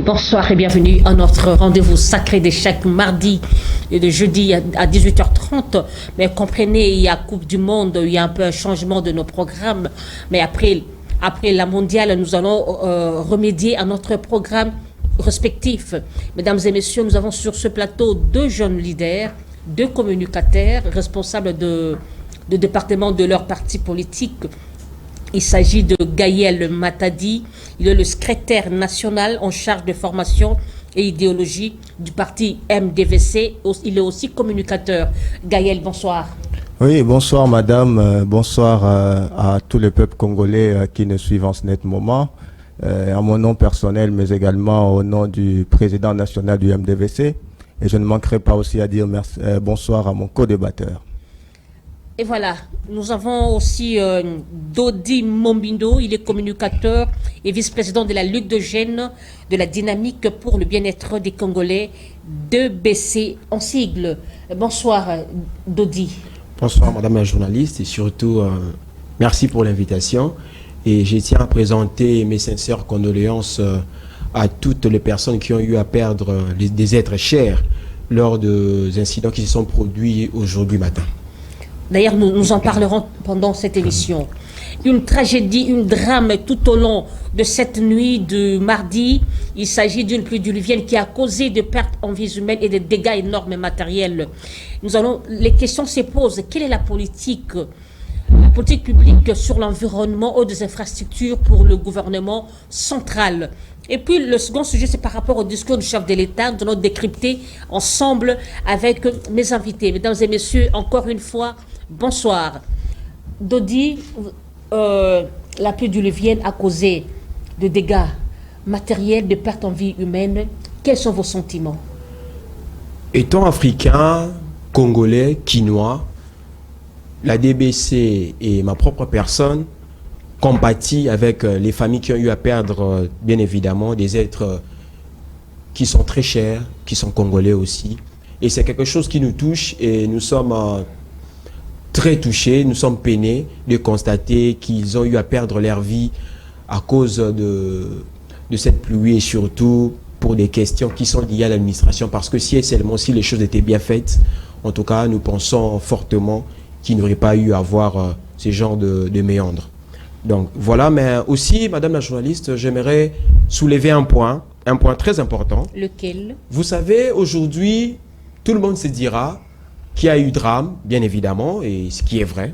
Bonsoir et bienvenue à notre rendez-vous sacré de chaque mardi et de jeudi à 18h30. Mais comprenez, il y a Coupe du Monde, il y a un peu un changement de nos programmes. Mais après la mondiale, nous allons remédier à notre programme respectif. Mesdames et messieurs, nous avons sur ce plateau deux jeunes leaders, deux communicateurs responsables de département de leur parti politique. Il s'agit de Gaël Matadi, il est le secrétaire national en charge de formation et idéologie du parti MDVC. Il est aussi communicateur. Gaël, bonsoir. Oui, bonsoir madame, bonsoir à tout le peuple congolais qui nous suivent en ce net moment, à mon nom personnel, mais également au nom du président national du MDVC. Et je ne manquerai pas aussi à dire bonsoir à mon co-débatteur. Et voilà, nous avons aussi Dodi Mombindo, il est communicateur et vice-président de la lutte de Gênes de la dynamique pour le bien-être des Congolais, 2BC en sigle. Bonsoir Dodi. Bonsoir madame la journaliste et surtout merci pour l'invitation. Et je tiens à présenter mes sincères condoléances à toutes les personnes qui ont eu à perdre des êtres chers lors des incidents qui se sont produits aujourd'hui matin. D'ailleurs, nous en parlerons pendant cette émission. Une tragédie, un drame tout au long de cette nuit de mardi. Il s'agit d'une pluie diluvienne qui a causé des pertes en vies humaines et des dégâts énormes matériels. Les questions se posent. Quelle est la politique publique sur l'environnement ou des infrastructures pour le gouvernement central? Et puis le second sujet, c'est par rapport au discours du chef de l'État. Nous allons décrypter ensemble avec mes invités. Mesdames et messieurs, encore une fois, bonsoir. Dodi, la pluie diluvienne a causé de dégâts matériels, de pertes en vie humaine. Quels sont vos sentiments? Étant africain, congolais, quinois, la DBC et ma propre personne compatit avec les familles qui ont eu à perdre, bien évidemment, des êtres qui sont très chers, qui sont congolais aussi. Et c'est quelque chose qui nous touche et nous sommes très touchés, nous sommes peinés de constater qu'ils ont eu à perdre leur vie à cause de cette pluie et surtout pour des questions qui sont liées à l'administration. Parce que si et seulement si les choses étaient bien faites, en tout cas, nous pensons fortement qu'il n'y aurait pas eu à avoir ce genre de méandres. Donc voilà, mais aussi, madame la journaliste, j'aimerais soulever un point très important. Lequel? Vous savez, aujourd'hui, tout le monde se dira qu'il y a eu drame, bien évidemment, et ce qui est vrai.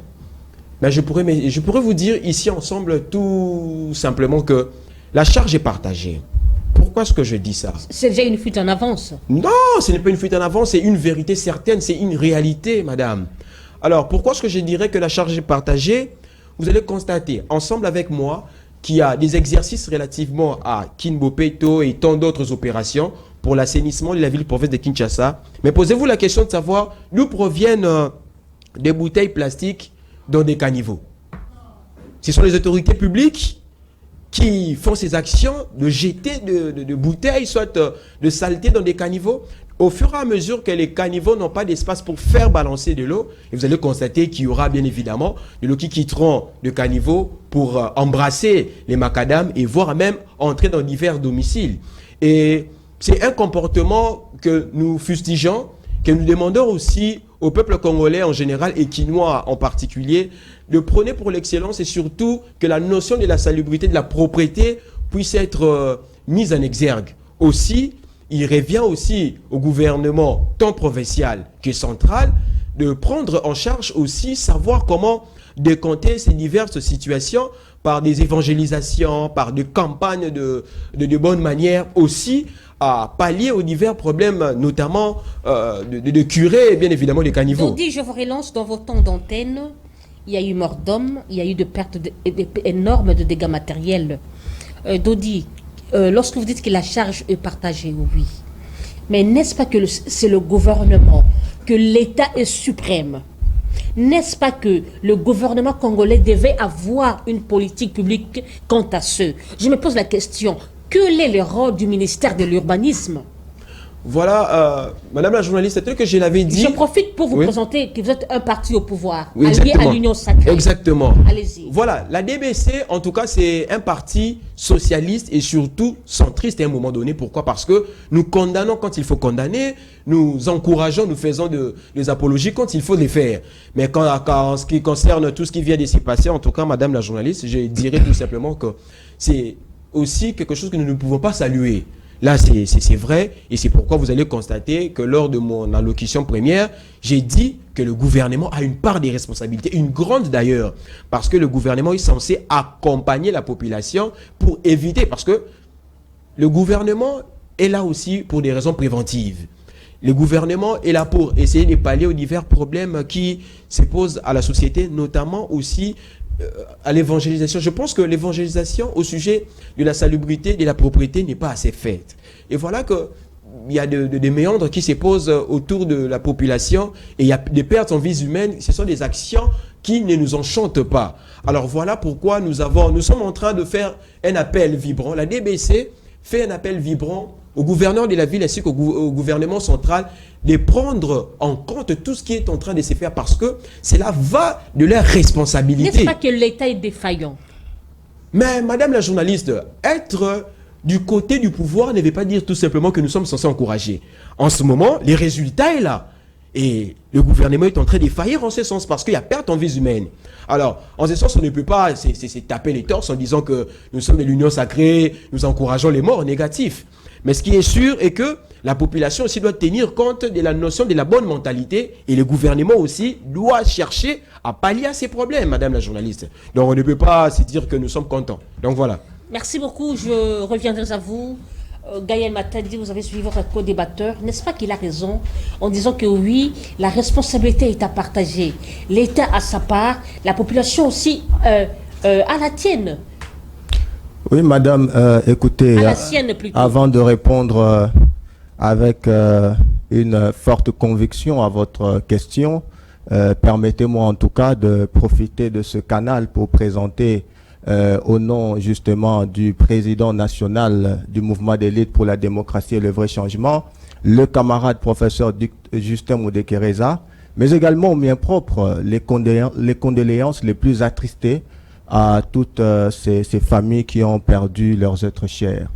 Mais je pourrais vous dire ici ensemble tout simplement que la charge est partagée. Pourquoi est-ce que je dis ça? C'est déjà une fuite en avance. Non, ce n'est pas une fuite en avance, c'est une vérité certaine, c'est une réalité, madame. Alors, pourquoi est-ce que je dirais que la charge est partagée? Vous allez constater, ensemble avec moi, qu'il y a des exercices relativement à Kinbopeto et tant d'autres opérations pour l'assainissement de la ville-province de Kinshasa. Mais posez-vous la question de savoir d'où proviennent des bouteilles plastiques dans des caniveaux. Ce sont les autorités publiques qui font ces actions de jeter de bouteilles, soit de saleté dans des caniveaux. Au fur et à mesure que les caniveaux n'ont pas d'espace pour faire balancer de l'eau, et vous allez constater qu'il y aura bien évidemment de l'eau qui quitteront le caniveau pour embrasser les macadams et voire même entrer dans divers domiciles. Et c'est un comportement que nous fustigeons, que nous demandons aussi au peuple congolais en général et quinois en particulier, de prôner pour l'excellence et surtout que la notion de la salubrité, de la propreté puisse être mise en exergue. Aussi, il revient aussi au gouvernement tant provincial que central de prendre en charge aussi, savoir comment décompter ces diverses situations par des évangélisations, par des campagnes de bonne manière aussi, à pallier aux divers problèmes, notamment de curer bien évidemment les caniveaux. Dodi, je vous relance dans vos temps d'antenne. Il y a eu mort d'hommes, il y a eu de pertes énormes de dégâts matériels. Dodi, lorsque vous dites que la charge est partagée, oui. Mais n'est-ce pas que c'est le gouvernement, que l'État est suprême? N'est-ce pas que le gouvernement congolais devait avoir une politique publique quant à ce? Je me pose la question, quel est le rôle du ministère de l'urbanisme? Voilà, madame la journaliste, tel que je l'avais dit. Je profite pour vous Oui. présenter que vous êtes un parti au pouvoir, Oui, allié exactement. à l'Union sacrée. Exactement. Allez-y. Voilà, la DBC, en tout cas, c'est un parti socialiste et surtout centriste à un moment donné. Pourquoi? Parce que nous condamnons quand il faut condamner, nous encourageons, nous faisons des apologies quand il faut les faire. Mais en ce qui concerne tout ce qui vient de s'y passer, en tout cas, madame la journaliste, je dirais tout simplement que c'est aussi quelque chose que nous ne pouvons pas saluer. Là, c'est vrai, et c'est pourquoi vous allez constater que lors de mon allocution première, j'ai dit que le gouvernement a une part des responsabilités, une grande d'ailleurs, parce que le gouvernement est censé accompagner la population pour éviter, parce que le gouvernement est là aussi pour des raisons préventives. Le gouvernement est là pour essayer de pallier aux divers problèmes qui se posent à la société, notamment aussi à l'évangélisation. Je pense que l'évangélisation au sujet de la salubrité, de la propriété n'est pas assez faite. Et voilà que il y a des méandres qui se posent autour de la population et il y a des pertes en vies humaines. Ce sont des actions qui ne nous enchantent pas. Alors voilà pourquoi nous sommes en train de faire un appel vibrant. La DBC fait un appel vibrant au gouverneur de la ville ainsi qu'au gouvernement central de prendre en compte tout ce qui est en train de se faire parce que cela va de leur responsabilité. N'est-ce pas que l'État est défaillant? Mais madame la journaliste, être du côté du pouvoir ne veut pas dire tout simplement que nous sommes censés encourager. En ce moment, les résultats sont là. Et le gouvernement est en train de faillir en ce sens parce qu'il y a perte en vies humaines. Alors, en ce sens, on ne peut pas se taper les torses en disant que nous sommes de l'union sacrée, nous encourageons les morts négatifs. Mais ce qui est sûr est que la population aussi doit tenir compte de la notion de la bonne mentalité et le gouvernement aussi doit chercher à pallier à ces problèmes, madame la journaliste. Donc, on ne peut pas se dire que nous sommes contents. Donc, voilà. Merci beaucoup. Je reviendrai à vous. Gaël Matadi, vous avez suivi votre co-débatteur. N'est-ce pas qu'il a raison en disant que oui, la responsabilité est à partager. L'État a sa part, la population aussi a la tienne. Oui, madame, écoutez, À la sienne plutôt. avant de répondre avec une forte conviction à votre question, permettez-moi en tout cas de profiter de ce canal pour présenter au nom justement du président national du mouvement d'élite pour la démocratie et le vrai changement, le camarade professeur Justin Moudekereza, mais également au mien propre les condoléances les plus attristées à toutes ces familles qui ont perdu leurs êtres chers.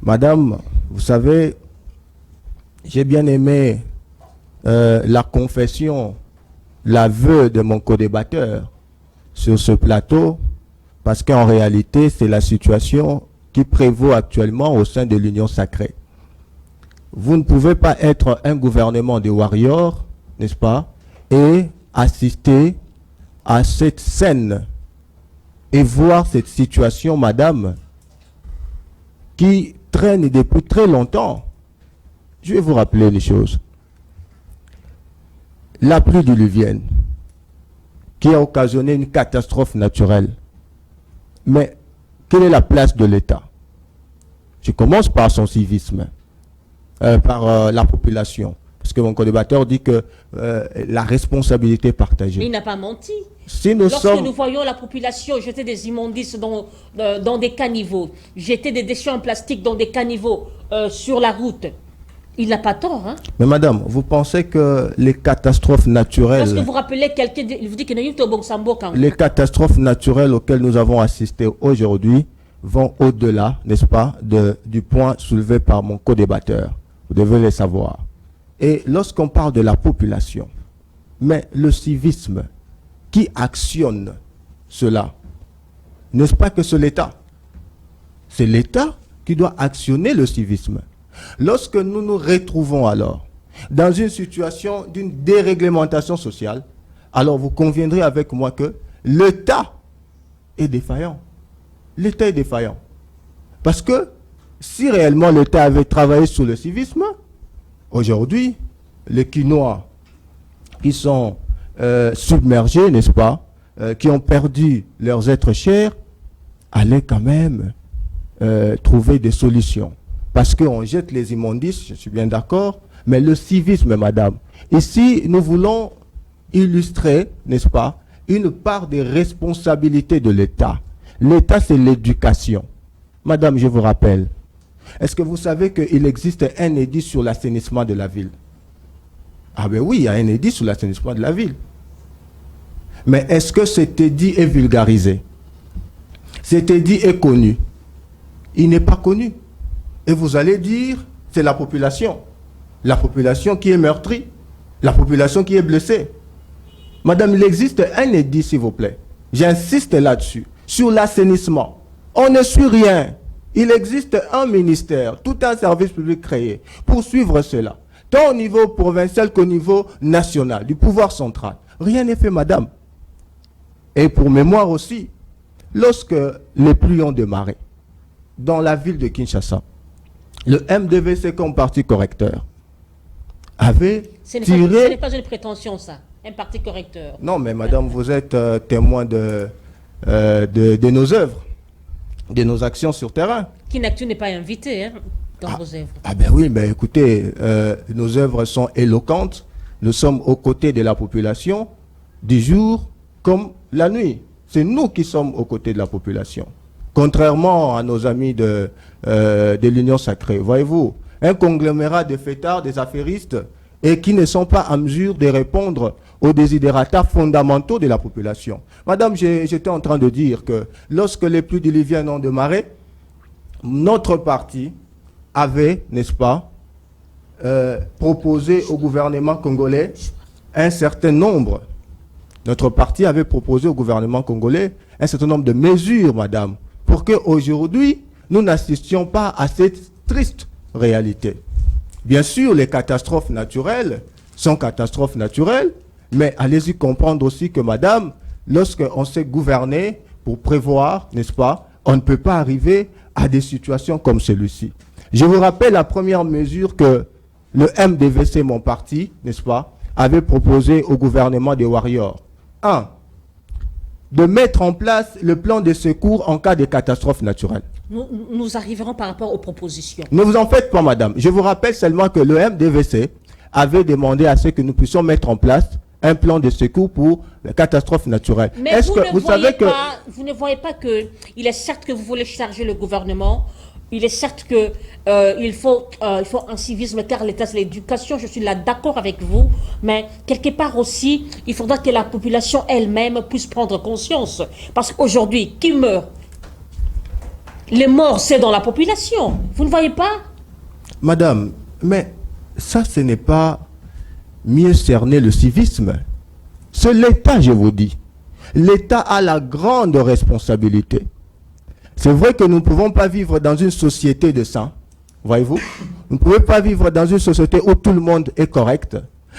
Madame, vous savez, j'ai bien aimé la confession, l'aveu de mon co-débatteur sur ce plateau, parce qu'en réalité, c'est la situation qui prévaut actuellement au sein de l'Union sacrée. Vous ne pouvez pas être un gouvernement de warriors, n'est-ce pas, et assister à cette scène et voir cette situation, madame, qui traîne depuis très longtemps. Je vais vous rappeler les choses. La pluie diluvienne, qui a occasionné une catastrophe naturelle. Mais quelle est la place de l'État? Je commence par son civisme, par la population. Parce que mon co-débatteur dit que la responsabilité est partagée. Mais il n'a pas menti. Si nous Lorsque sommes... nous voyons la population jeter des immondices dans des caniveaux, jeter des déchets en plastique dans des caniveaux sur la route, il n'a pas tort. Hein? Mais madame, vous pensez que les catastrophes naturelles... Lorsque vous rappelez quelqu'un, il vous dit qu'il n'est pas bon sambo quand Les catastrophes naturelles auxquelles nous avons assisté aujourd'hui vont au-delà, n'est-ce pas, du point soulevé par mon co-débatteur. Vous devez le savoir. Et lorsqu'on parle de la population, mais le civisme, qui actionne cela? N'est-ce pas que c'est l'État? C'est l'État qui doit actionner le civisme. Lorsque nous nous retrouvons alors dans une situation d'une déréglementation sociale, alors vous conviendrez avec moi que l'État est défaillant. L'État est défaillant. Parce que si réellement l'État avait travaillé sur le civisme, aujourd'hui, les Quinois qui sont submergés, n'est-ce pas, qui ont perdu leurs êtres chers, allaient quand même trouver des solutions. Parce qu'on jette les immondices, je suis bien d'accord, mais le civisme, madame, ici, nous voulons illustrer, n'est-ce pas, une part des responsabilités de l'État. L'État, c'est l'éducation. Madame, je vous rappelle, Est-ce que vous savez qu'il existe un édit sur l'assainissement de la ville? Ah ben oui, il y a un édit sur l'assainissement de la ville. Mais est-ce que cet édit est vulgarisé? Cet édit est connu? Il n'est pas connu. Et vous allez dire, c'est la population. La population qui est meurtrie. La population qui est blessée. Madame, il existe un édit, s'il vous plaît. J'insiste là-dessus. Sur l'assainissement. On ne suit rien. Il existe un ministère, tout un service public créé pour suivre cela. Tant au niveau provincial qu'au niveau national, du pouvoir central. Rien n'est fait, madame. Et pour mémoire aussi, lorsque les pluies ont démarré, dans la ville de Kinshasa, le MDVC comme parti correcteur avait tiré... Ce n'est pas une prétention, ça. Un parti correcteur. Non, mais madame, vous êtes témoin de nos œuvres, de nos actions sur terrain. Kinactu n'est pas invité dans vos œuvres. Ah ben oui, mais écoutez, nos œuvres sont éloquentes. Nous sommes aux côtés de la population, du jour comme la nuit. C'est nous qui sommes aux côtés de la population. Contrairement à nos amis de l'Union Sacrée. Voyez-vous, un conglomérat de fêtards, des affairistes, et qui ne sont pas en mesure de répondre aux désidérata fondamentaux de la population. Madame, j'étais en train de dire que lorsque les pluies diluviennes ont démarré, notre parti avait, n'est-ce pas, proposé au gouvernement congolais un certain nombre. Notre parti avait proposé au gouvernement congolais un certain nombre de mesures, madame, pour qu'aujourd'hui, nous n'assistions pas à cette triste réalité. Bien sûr, les catastrophes naturelles sont catastrophes naturelles, mais allez-y comprendre aussi que, madame, lorsqu'on sait gouverner pour prévoir, n'est-ce pas, on ne peut pas arriver à des situations comme celui-ci. Je vous rappelle la première mesure que le MDVC, mon parti, n'est-ce pas, avait proposé au gouvernement des Warriors. 1. De mettre en place le plan de secours en cas de catastrophe naturelle. Nous arriverons par rapport aux propositions. Ne vous en faites pas, madame. Je vous rappelle seulement que le MDVC avait demandé à ce que nous puissions mettre en place un plan de secours pour les catastrophes naturelles. Mais vous ne voyez pas que il est certes que vous voulez charger le gouvernement, il est certes que il faut un civisme car l'État c'est l'éducation, je suis là d'accord avec vous, mais quelque part aussi, il faudra que la population elle-même puisse prendre conscience. Parce qu'aujourd'hui, qui meurt? Les morts, c'est dans la population. Vous ne voyez pas? Madame, mais ça, ce n'est pas mieux cerner le civisme. C'est l'État, je vous dis. L'État a la grande responsabilité. C'est vrai que nous ne pouvons pas vivre dans une société de saints, voyez-vous. Vous ne pouvez pas vivre dans une société où tout le monde est correct.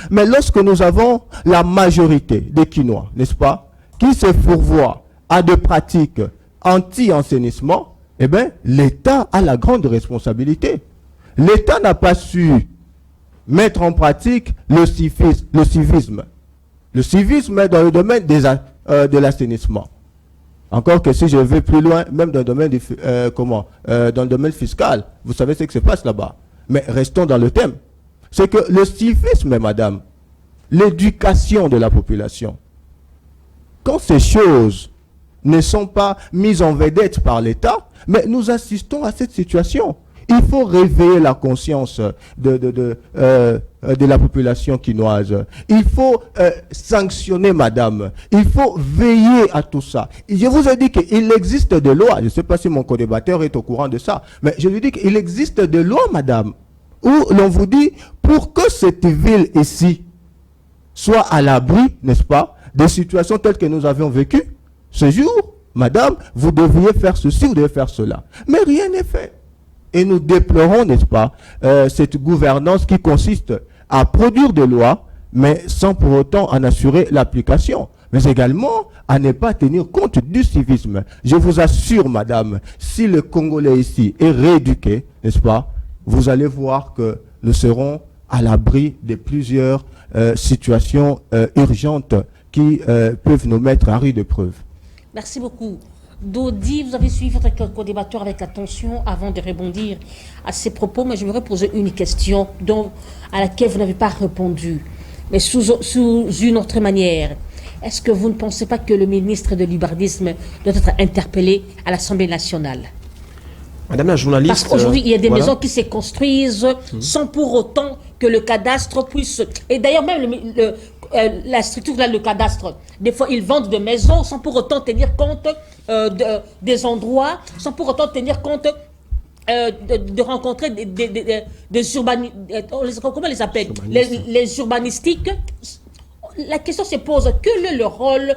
Mais lorsque nous avons la majorité des Quinois, n'est-ce pas, qui se fourvoient à des pratiques anti-assainissement, eh bien, l'État a la grande responsabilité. L'État n'a pas su mettre en pratique le civisme. Le civisme est dans le domaine de l'assainissement. Encore que si je vais plus loin, même dans le domaine, dans le domaine fiscal, vous savez ce qui se passe là-bas. Mais restons dans le thème. C'est que le civisme, madame, l'éducation de la population, quand ces choses ne sont pas mises en vedette par l'État, mais nous assistons à cette situation. Il faut réveiller la conscience de la population quinoise. Il faut sanctionner, madame. Il faut veiller à tout ça. Et je vous ai dit qu'il existe des lois. Je ne sais pas si mon co-débatteur est au courant de ça. Mais je lui dis qu'il existe des lois, madame, où l'on vous dit, pour que cette ville ici soit à l'abri, n'est-ce pas, des situations telles que nous avions vécues, ce jour, madame, vous devriez faire ceci, vous devez faire cela. Mais rien n'est fait. Et nous déplorons, n'est-ce pas, cette gouvernance qui consiste à produire des lois, mais sans pour autant en assurer l'application. Mais également à ne pas tenir compte du civisme. Je vous assure, madame, si le Congolais ici est rééduqué, n'est-ce pas, vous allez voir que nous serons à l'abri de plusieurs situations urgentes qui peuvent nous mettre à rude épreuve. Merci beaucoup. Dodi, vous avez suivi votre co-débatteur avec attention avant de rebondir à ces propos, mais je voudrais poser une question à laquelle vous n'avez pas répondu, mais sous une autre manière. Est-ce que vous ne pensez pas que le ministre de l'Ibardisme doit être interpellé à l'Assemblée nationale? Madame la journaliste... Parce qu'aujourd'hui, il y a des voilà. maisons qui se construisent sans pour autant que le cadastre puisse... Et d'ailleurs, même la structure, là, le cadastre, des fois, ils vendent des maisons sans pour autant tenir compte des endroits, sans pour autant tenir compte de rencontrer des urbanistes... Comment on les appelle? Les urbanistiques. La question se pose, quel est le rôle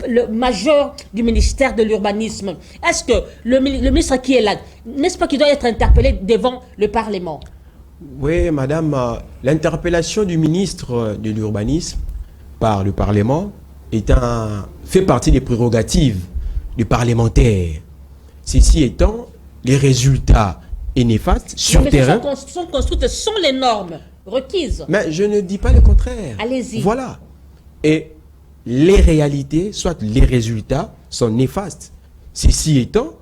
le majeur du ministère de l'urbanisme? Est-ce que le ministre qui est là, n'est-ce pas qu'il doit être interpellé devant le Parlement? Oui, madame, l'interpellation du ministre de l'urbanisme par le Parlement fait partie des prérogatives du parlementaire. Ceci étant, les résultats est néfaste sur Mais terrain. sont construites sans les normes requises. Mais je ne dis pas le contraire. Allez-y. Voilà. Et les réalités, soit les résultats, sont néfastes. Ceci étant,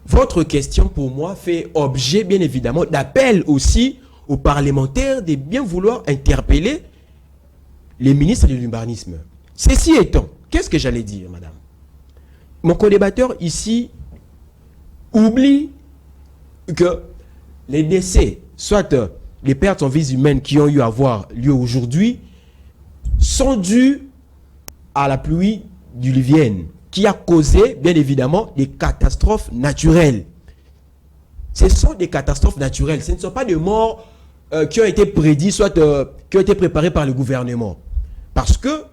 votre question pour moi fait objet, bien évidemment, d'appel aussi aux parlementaires de bien vouloir interpeller les ministres de l'urbanisme. Ceci étant, qu'est-ce que j'allais dire, madame? Mon co-débatteur ici oublie que les décès, soit les pertes en vies humaines qui ont eu à avoir lieu aujourd'hui, sont dues à la pluie diluvienne qui a causé, bien évidemment, des catastrophes naturelles. Ce sont des catastrophes naturelles. Ce ne sont pas des morts qui ont été prédits, soit qui ont été préparés par le gouvernement. Parce que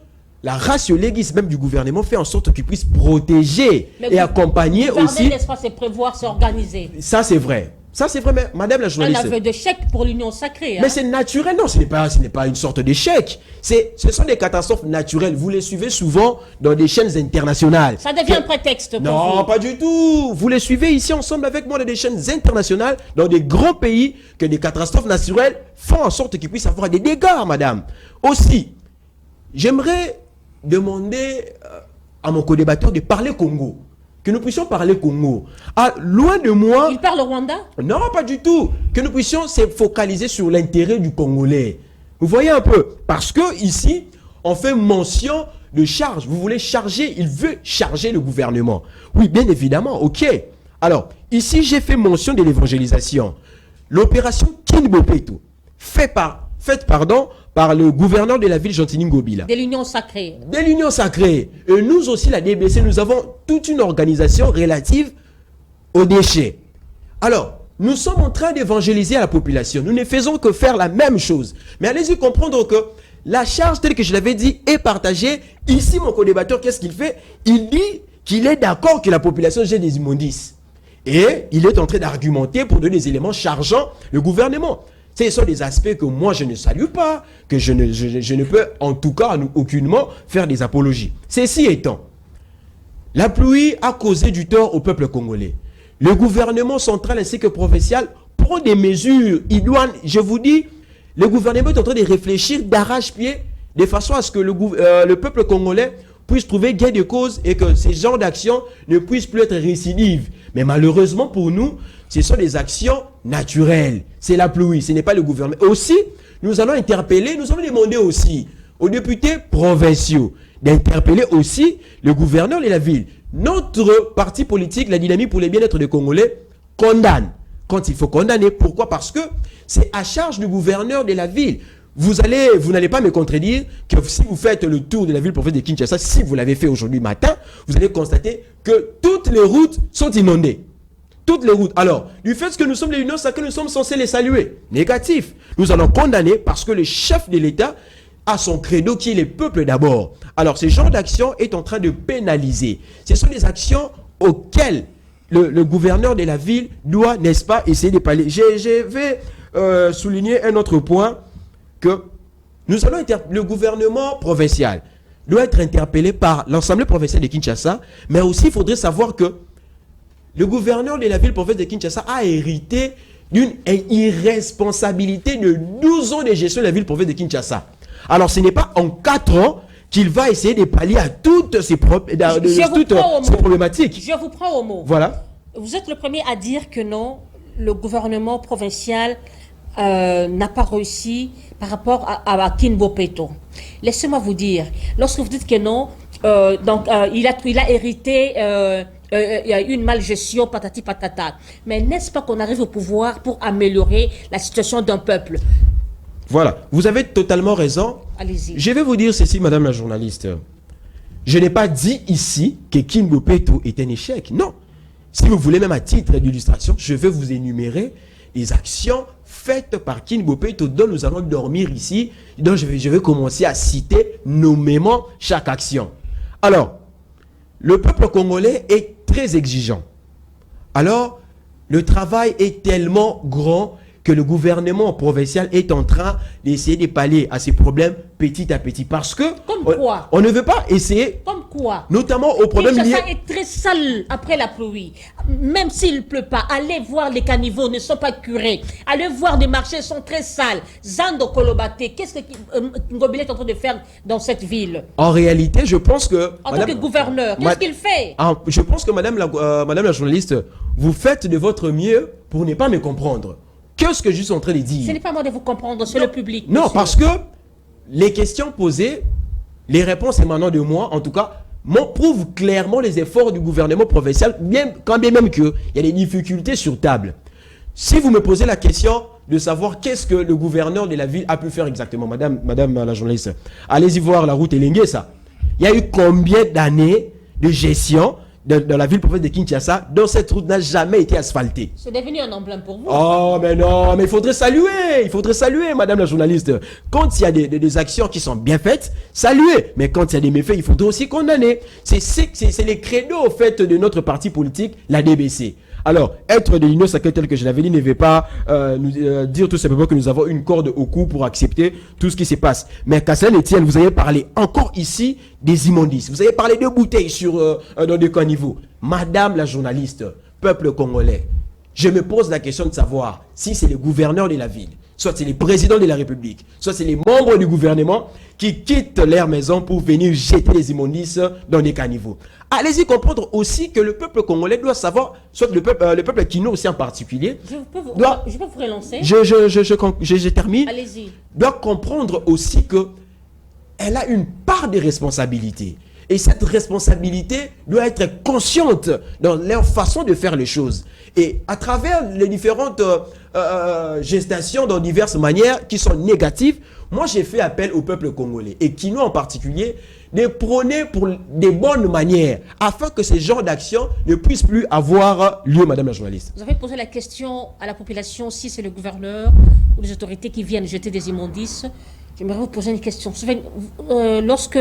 la ratio legis même du gouvernement fait en sorte qu'il puisse protéger et accompagner aussi... n'est-ce pas, c'est prévoir, c'est organiser. Ça, c'est vrai. Ça, c'est vrai, mais madame la journaliste... Un aveu de chèque pour l'union sacrée. Mais c'est naturel. Non, ce n'est pas une sorte d'échec. Ce sont des catastrophes naturelles. Vous les suivez souvent dans des chaînes internationales. Ça devient un prétexte pour Non, vous. pas du tout. Vous les suivez ici ensemble avec moi dans des chaînes internationales, dans des grands pays, que des catastrophes naturelles font en sorte qu'ils puissent avoir des dégâts, madame. Aussi, j'aimerais demander à mon co-débatteur de parler Congo. Que nous puissions parler Congo. Ah, loin de moi... Il parle Rwanda? Non, pas du tout. Que nous puissions se focaliser sur l'intérêt du Congolais. Vous voyez un peu? Parce que ici, on fait mention de charge. Vous voulez charger, il veut charger le gouvernement. Oui, bien évidemment, ok. Alors, ici, j'ai fait mention de l'évangélisation. L'opération Kinbopeto, faite par le gouverneur de la ville Gentilini-Ngobila. De l'union sacrée. De l'union sacrée. Et nous aussi, la DBC, nous avons toute une organisation relative aux déchets. Alors, nous sommes en train d'évangéliser à la population. Nous ne faisons que faire la même chose. Mais allez-y comprendre que la charge, telle que je l'avais dit, est partagée. Ici, mon co-débatteur, qu'est-ce qu'il fait? Il dit qu'il est d'accord que la population jette des immondices. Et il est en train d'argumenter pour donner des éléments chargeant le gouvernement. Ce sont des aspects que moi je ne salue pas, que je ne peux en tout cas aucunement faire des apologies. Ceci étant, la pluie a causé du tort au peuple congolais. Le gouvernement central ainsi que provincial prend des mesures idoines. Je vous dis, le gouvernement est en train de réfléchir d'arrache-pied de façon à ce que le peuple congolais puisse trouver gain de cause et que ces genres d'actions ne puissent plus être récidives. Mais malheureusement pour nous, ce sont des actions naturelles. C'est la pluie, ce n'est pas le gouvernement. Aussi, nous allons interpeller, nous allons demander aussi aux députés provinciaux d'interpeller aussi le gouverneur de la ville. Notre parti politique, la Dynamique pour le bien-être des Congolais, condamne. Quand il faut condamner, pourquoi? Parce que c'est à charge du gouverneur de la ville. Vous n'allez pas me contredire que si vous faites le tour de la ville province de Kinshasa, si vous l'avez fait aujourd'hui matin, vous allez constater que toutes les routes sont inondées. Toutes les routes. Alors, du fait que nous sommes les unions sacrées, nous sommes censés les saluer. Négatif. Nous allons condamner parce que le chef de l'État a son credo qui est le peuple d'abord. Alors, ce genre d'action est en train de pénaliser. Ce sont des actions auxquelles le gouverneur de la ville doit, n'est-ce pas, essayer de pallier. Je vais souligner un autre point que nous allons le gouvernement provincial doit être interpellé par l'Assemblée provinciale de Kinshasa, mais aussi il faudrait savoir que le gouverneur de la ville province de Kinshasa a hérité d'une irresponsabilité de 12 ans de gestion de la ville province de Kinshasa. Alors ce n'est pas en 4 ans qu'il va essayer de pallier à toutes ces problématiques. Je vous prends au mot. Voilà. Vous êtes le premier à dire que non, le gouvernement provincial n'a pas réussi par rapport à Kinbopeto. Laissez-moi vous dire, lorsque vous dites que non, il a hérité il y a eu une malgestion, patati patata. Mais n'est-ce pas qu'on arrive au pouvoir pour améliorer la situation d'un peuple? Voilà, vous avez totalement raison. Allez-y. Je vais vous dire ceci, madame la journaliste. Je n'ai pas dit ici que Kin Bopeto est un échec. Non. Si vous voulez, même à titre d'illustration, je vais vous énumérer les actions faites par Kin Bopeto dont nous allons dormir ici. Donc je vais commencer à citer nommément chaque action. Alors, le peuple congolais est très exigeant. Alors, le travail est tellement grand que le gouvernement provincial est en train d'essayer de pallier à ces problèmes petit à petit. Parce que on ne veut pas essayer, comme quoi, notamment au problème lié... Ça est très sale après la pluie. Même s'il ne pleut pas, allez voir les caniveaux ne sont pas curés. Allez voir les marchés sont très sales. Zando Kolobate, qu'est-ce que Ngobile est en train de faire dans cette ville? En réalité, je pense que... En tant que gouverneur, qu'est-ce qu'il fait? Je pense que madame la journaliste, vous faites de votre mieux pour ne pas me comprendre. Qu'est-ce que je suis en train de dire? Ce n'est pas moi de vous comprendre, c'est le public. Non, monsieur. parce que les questions posées, les réponses émanant de moi, en tout cas, prouvent clairement les efforts du gouvernement provincial, quand bien même qu'il y a des difficultés sur table. Si vous me posez la question de savoir qu'est-ce que le gouverneur de la ville a pu faire exactement, madame la journaliste, allez-y voir la route Elengue, ça. Il y a eu combien d'années de gestion dans la ville province de Kinshasa, dont cette route n'a jamais été asphaltée. C'est devenu un emblème pour vous. Oh, mais non, mais il faudrait saluer, madame la journaliste. Quand il y a des actions qui sont bien faites, saluer. Mais quand il y a des méfaits, il faudrait aussi condamner. C'est les credos, au fait, de notre parti politique, la DBC. Alors, être de l'Union sacrée tel que je l'avais dit ne veut pas nous dire tout simplement que nous avons une corde au cou pour accepter tout ce qui se passe. Mais qu'à cela ne tienne, vous avez parlé encore ici des immondices. Vous avez parlé de bouteilles dans des caniveaux. Madame la journaliste, peuple congolais, je me pose la question de savoir si c'est le gouverneur de la ville, soit c'est les présidents de la République, soit c'est les membres du gouvernement qui quittent leur maison pour venir jeter les immondices dans des caniveaux. Allez-y comprendre aussi que le peuple congolais doit savoir, soit le peuple kino aussi en particulier, je peux vous relancer. Je termine. Allez-y. Doit comprendre aussi que elle a une part de responsabilité. Et cette responsabilité doit être consciente dans leur façon de faire les choses. Et à travers les différentes gestations dans diverses manières qui sont négatives, moi j'ai fait appel au peuple congolais, et Kino en particulier, de prôner pour des bonnes manières, afin que ce genre d'action ne puisse plus avoir lieu, madame la journaliste. Vous avez posé la question à la population si c'est le gouverneur ou les autorités qui viennent jeter des immondices. J'aimerais vous poser une question. Lorsque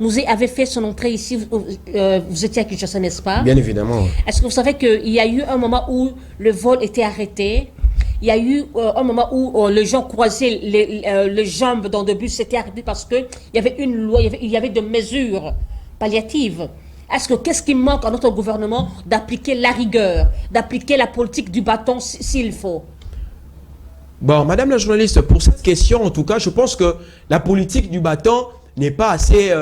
Mouzé avait fait son entrée ici, vous étiez à Kinshasa, n'est-ce pas? Bien évidemment. Est-ce que vous savez qu'il y a eu un moment où le vol était arrêté? Il y a eu un moment où les gens croisaient les jambes dans le bus, c'était arrêté parce qu'il y avait une loi, il y avait des mesures palliatives. Qu'est-ce qui manque à notre gouvernement d'appliquer la rigueur, d'appliquer la politique du bâton s'il faut? Bon, madame la journaliste, pour cette question, en tout cas, je pense que la politique du bâton n'est pas assez,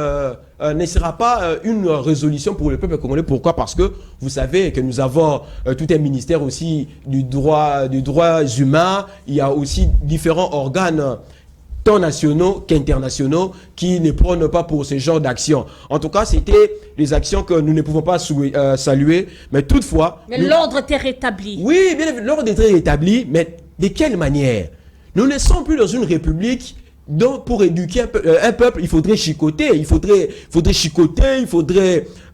ne sera pas une résolution pour le peuple congolais. Pourquoi? Parce que vous savez que nous avons tout un ministère aussi du droit humain. Il y a aussi différents organes, tant nationaux qu'internationaux, qui ne prônent pas pour ce genre d'actions. En tout cas, c'était des actions que nous ne pouvons pas saluer, mais toutefois... Mais l'ordre était rétabli. Oui, bien évidemment, l'ordre était rétabli, mais de quelle manière? Nous ne sommes plus dans une république dont pour éduquer un peuple, il faudrait chicoter, il faudrait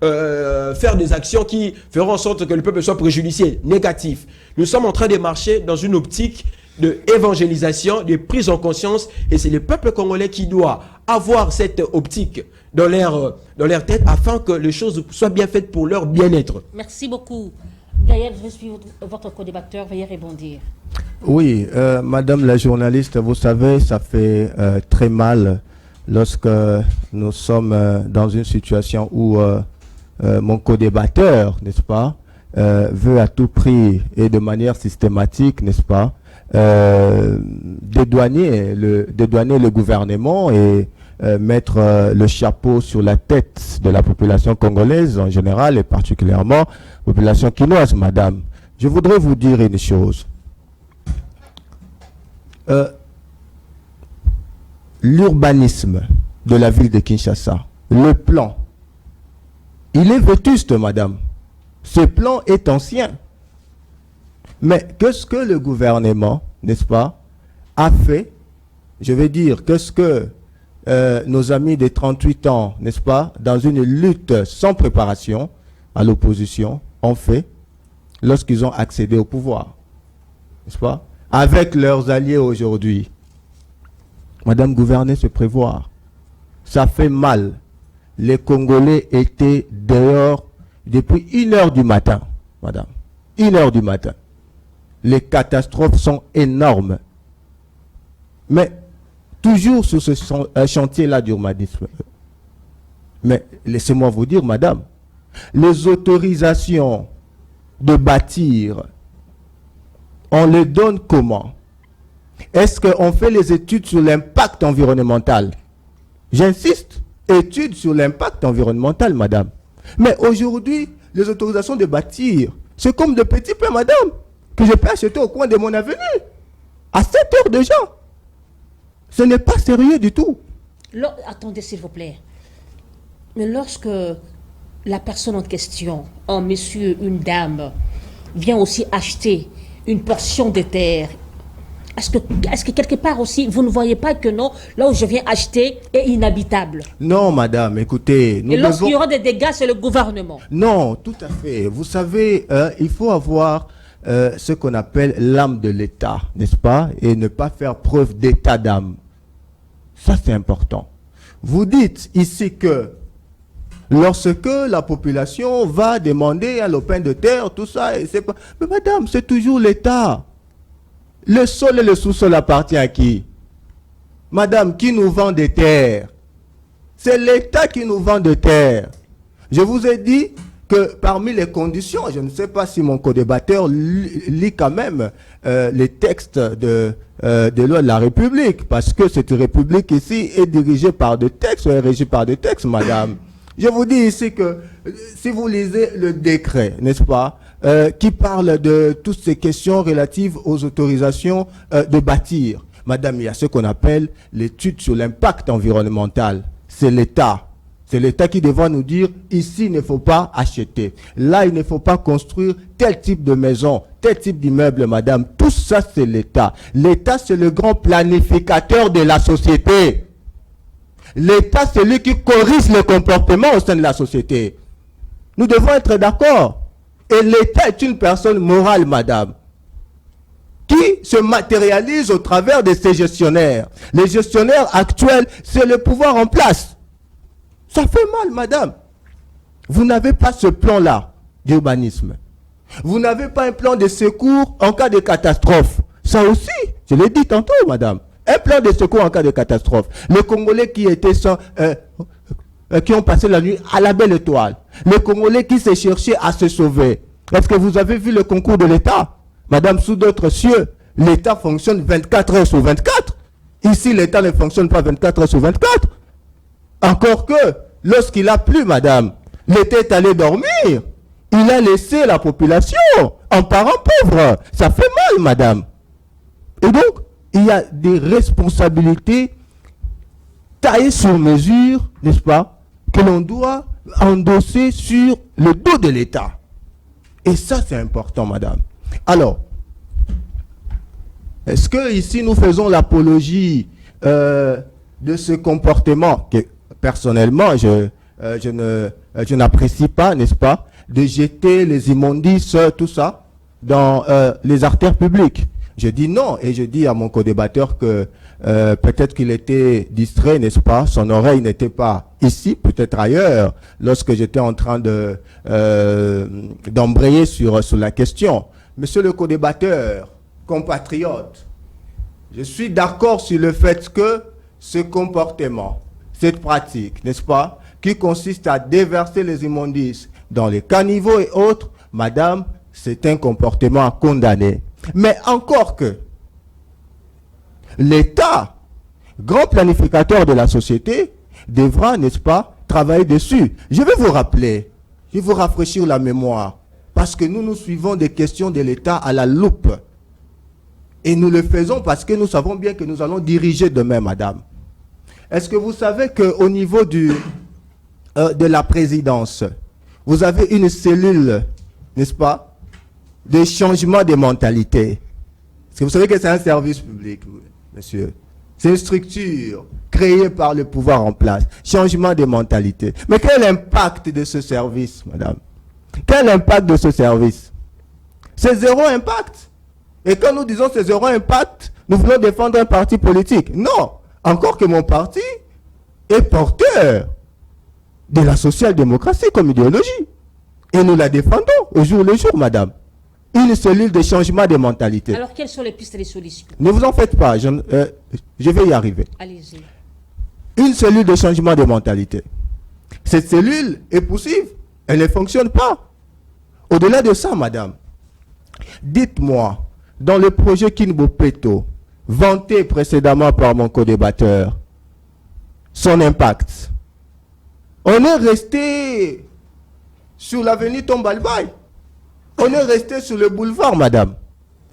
faire des actions qui feront en sorte que le peuple soit préjudicié, négatif. Nous sommes en train de marcher dans une optique d'évangélisation, de prise en conscience, et c'est le peuple congolais qui doit avoir cette optique dans leur tête afin que les choses soient bien faites pour leur bien-être. Merci beaucoup. Gaël, je suis votre co-débatteur, veuillez rebondir. Oui, madame la journaliste, vous savez, ça fait très mal lorsque nous sommes dans une situation où mon co-débatteur, n'est-ce pas, veut à tout prix et de manière systématique, n'est-ce pas, dédouaner le gouvernement et mettre le chapeau sur la tête de la population congolaise en général et particulièrement population quinoise, madame. Je voudrais vous dire une chose. L'urbanisme de la ville de Kinshasa, le plan, il est vétuste, madame. Ce plan est ancien. Mais qu'est-ce que le gouvernement, n'est-ce pas, a fait? Je veux dire, qu'est-ce que nos amis de 38 ans, n'est-ce pas, dans une lutte sans préparation à l'opposition, ont fait lorsqu'ils ont accédé au pouvoir, n'est-ce pas, avec leurs alliés aujourd'hui? Madame, gouverner, c'est prévoir. Ça fait mal. Les Congolais étaient dehors depuis 1h du matin, madame. 1h du matin. Les catastrophes sont énormes. Mais toujours sur ce chantier-là d'urbanisme. Mais laissez-moi vous dire, madame, les autorisations de bâtir, on les donne comment? Est-ce qu'on fait les études sur l'impact environnemental? J'insiste, études sur l'impact environnemental, madame. Mais aujourd'hui, les autorisations de bâtir, c'est comme de petits pains, madame, que je peux acheter au coin de mon avenue, à 7 heures déjà. Ce n'est pas sérieux du tout. Attendez, s'il vous plaît. Mais lorsque la personne en question, un monsieur, une dame, vient aussi acheter une portion de terre, est-ce que quelque part aussi, vous ne voyez pas que non, là où je viens acheter est inhabitable? Non, madame, écoutez. Et lorsqu'il y aura des dégâts, c'est le gouvernement. Non, tout à fait. Vous savez, il faut avoir ce qu'on appelle l'âme de l'État, n'est-ce pas? Et ne pas faire preuve d'état d'âme. Ça, c'est important. Vous dites ici que lorsque la population va demander à lopin de terre, tout ça, et c'est pas... Mais madame, c'est toujours l'État. Le sol et le sous-sol appartient à qui? Madame, qui nous vend des terres? C'est l'État qui nous vend des terres. Je vous ai dit que parmi les conditions, je ne sais pas si mon co-débatteur lit quand même les textes de loi de la République, parce que cette République ici est dirigée par des textes, ou est régie par des textes, madame. Je vous dis ici que si vous lisez le décret, n'est-ce pas, qui parle de toutes ces questions relatives aux autorisations de bâtir, madame, il y a ce qu'on appelle l'étude sur l'impact environnemental. C'est l'État. C'est l'État qui devra nous dire, ici, il ne faut pas acheter. Là, il ne faut pas construire tel type de maison, tel type d'immeuble, madame. Tout ça, c'est l'État. L'État, c'est le grand planificateur de la société. L'État, c'est lui qui corrige le comportement au sein de la société. Nous devons être d'accord. Et l'État est une personne morale, madame, qui se matérialise au travers de ses gestionnaires. Les gestionnaires actuels, c'est le pouvoir en place. Ça fait mal, madame. Vous n'avez pas ce plan-là d'urbanisme. Vous n'avez pas un plan de secours en cas de catastrophe. Ça aussi, je l'ai dit tantôt, madame. Un plan de secours en cas de catastrophe. Les Congolais qui étaient qui ont passé la nuit à la belle étoile. Les Congolais qui s'est cherché à se sauver. Est-ce que vous avez vu le concours de l'État? Madame, sous d'autres cieux, l'État fonctionne 24 heures sur 24. Ici, l'État ne fonctionne pas 24 heures sur 24. Encore que, lorsqu'il a plu, madame, l'État est allé dormir. Il a laissé la population en parents pauvres. Ça fait mal, madame. Et donc, il y a des responsabilités taillées sur mesure, n'est-ce pas, que l'on doit endosser sur le dos de l'État. Et ça, c'est important, madame. Alors, est-ce que ici nous faisons l'apologie de ce comportement que, personnellement, je n'apprécie pas, n'est-ce pas, de jeter les immondices, tout ça, dans les artères publiques? Je dis non, et je dis à mon co-débatteur que peut-être qu'il était distrait, n'est-ce pas? Son oreille n'était pas ici, peut-être ailleurs, lorsque j'étais en train d'embrayer sur la question. Monsieur le co-débatteur, compatriote, je suis d'accord sur le fait que ce comportement, cette pratique, n'est-ce pas, qui consiste à déverser les immondices dans les caniveaux et autres, madame, c'est un comportement à condamner. Mais encore que l'État, grand planificateur de la société, devra, n'est-ce pas, travailler dessus. Je vais vous rappeler, je vais vous rafraîchir la mémoire, parce que nous suivons des questions de l'État à la loupe. Et nous le faisons parce que nous savons bien que nous allons diriger demain, madame. Est-ce que vous savez qu'au niveau de la présidence, vous avez une cellule n'est-ce pas, de changement de mentalité. Parce que vous savez que c'est un service public, monsieur. C'est une structure créée par le pouvoir en place. Changement de mentalité. Mais quel impact de ce service, madame? Quel impact de ce service? C'est zéro impact. Et quand nous disons c'est zéro impact, nous voulons défendre un parti politique. Non. Encore que mon parti est porteur de la social-démocratie comme idéologie. Et nous la défendons au jour le jour, madame. Une cellule de changement de mentalité. Alors, quelles sont les pistes et les solutions? Ne vous en faites pas, je vais y arriver. Allez-y. Une cellule de changement de mentalité. Cette cellule est poussive, elle ne fonctionne pas. Au-delà de ça, madame, dites-moi, dans le projet Kinbo Peto, vanté précédemment par mon co-débatteur, son impact. On est resté sur l'avenue Tombalbaye. On est resté sur le boulevard, madame.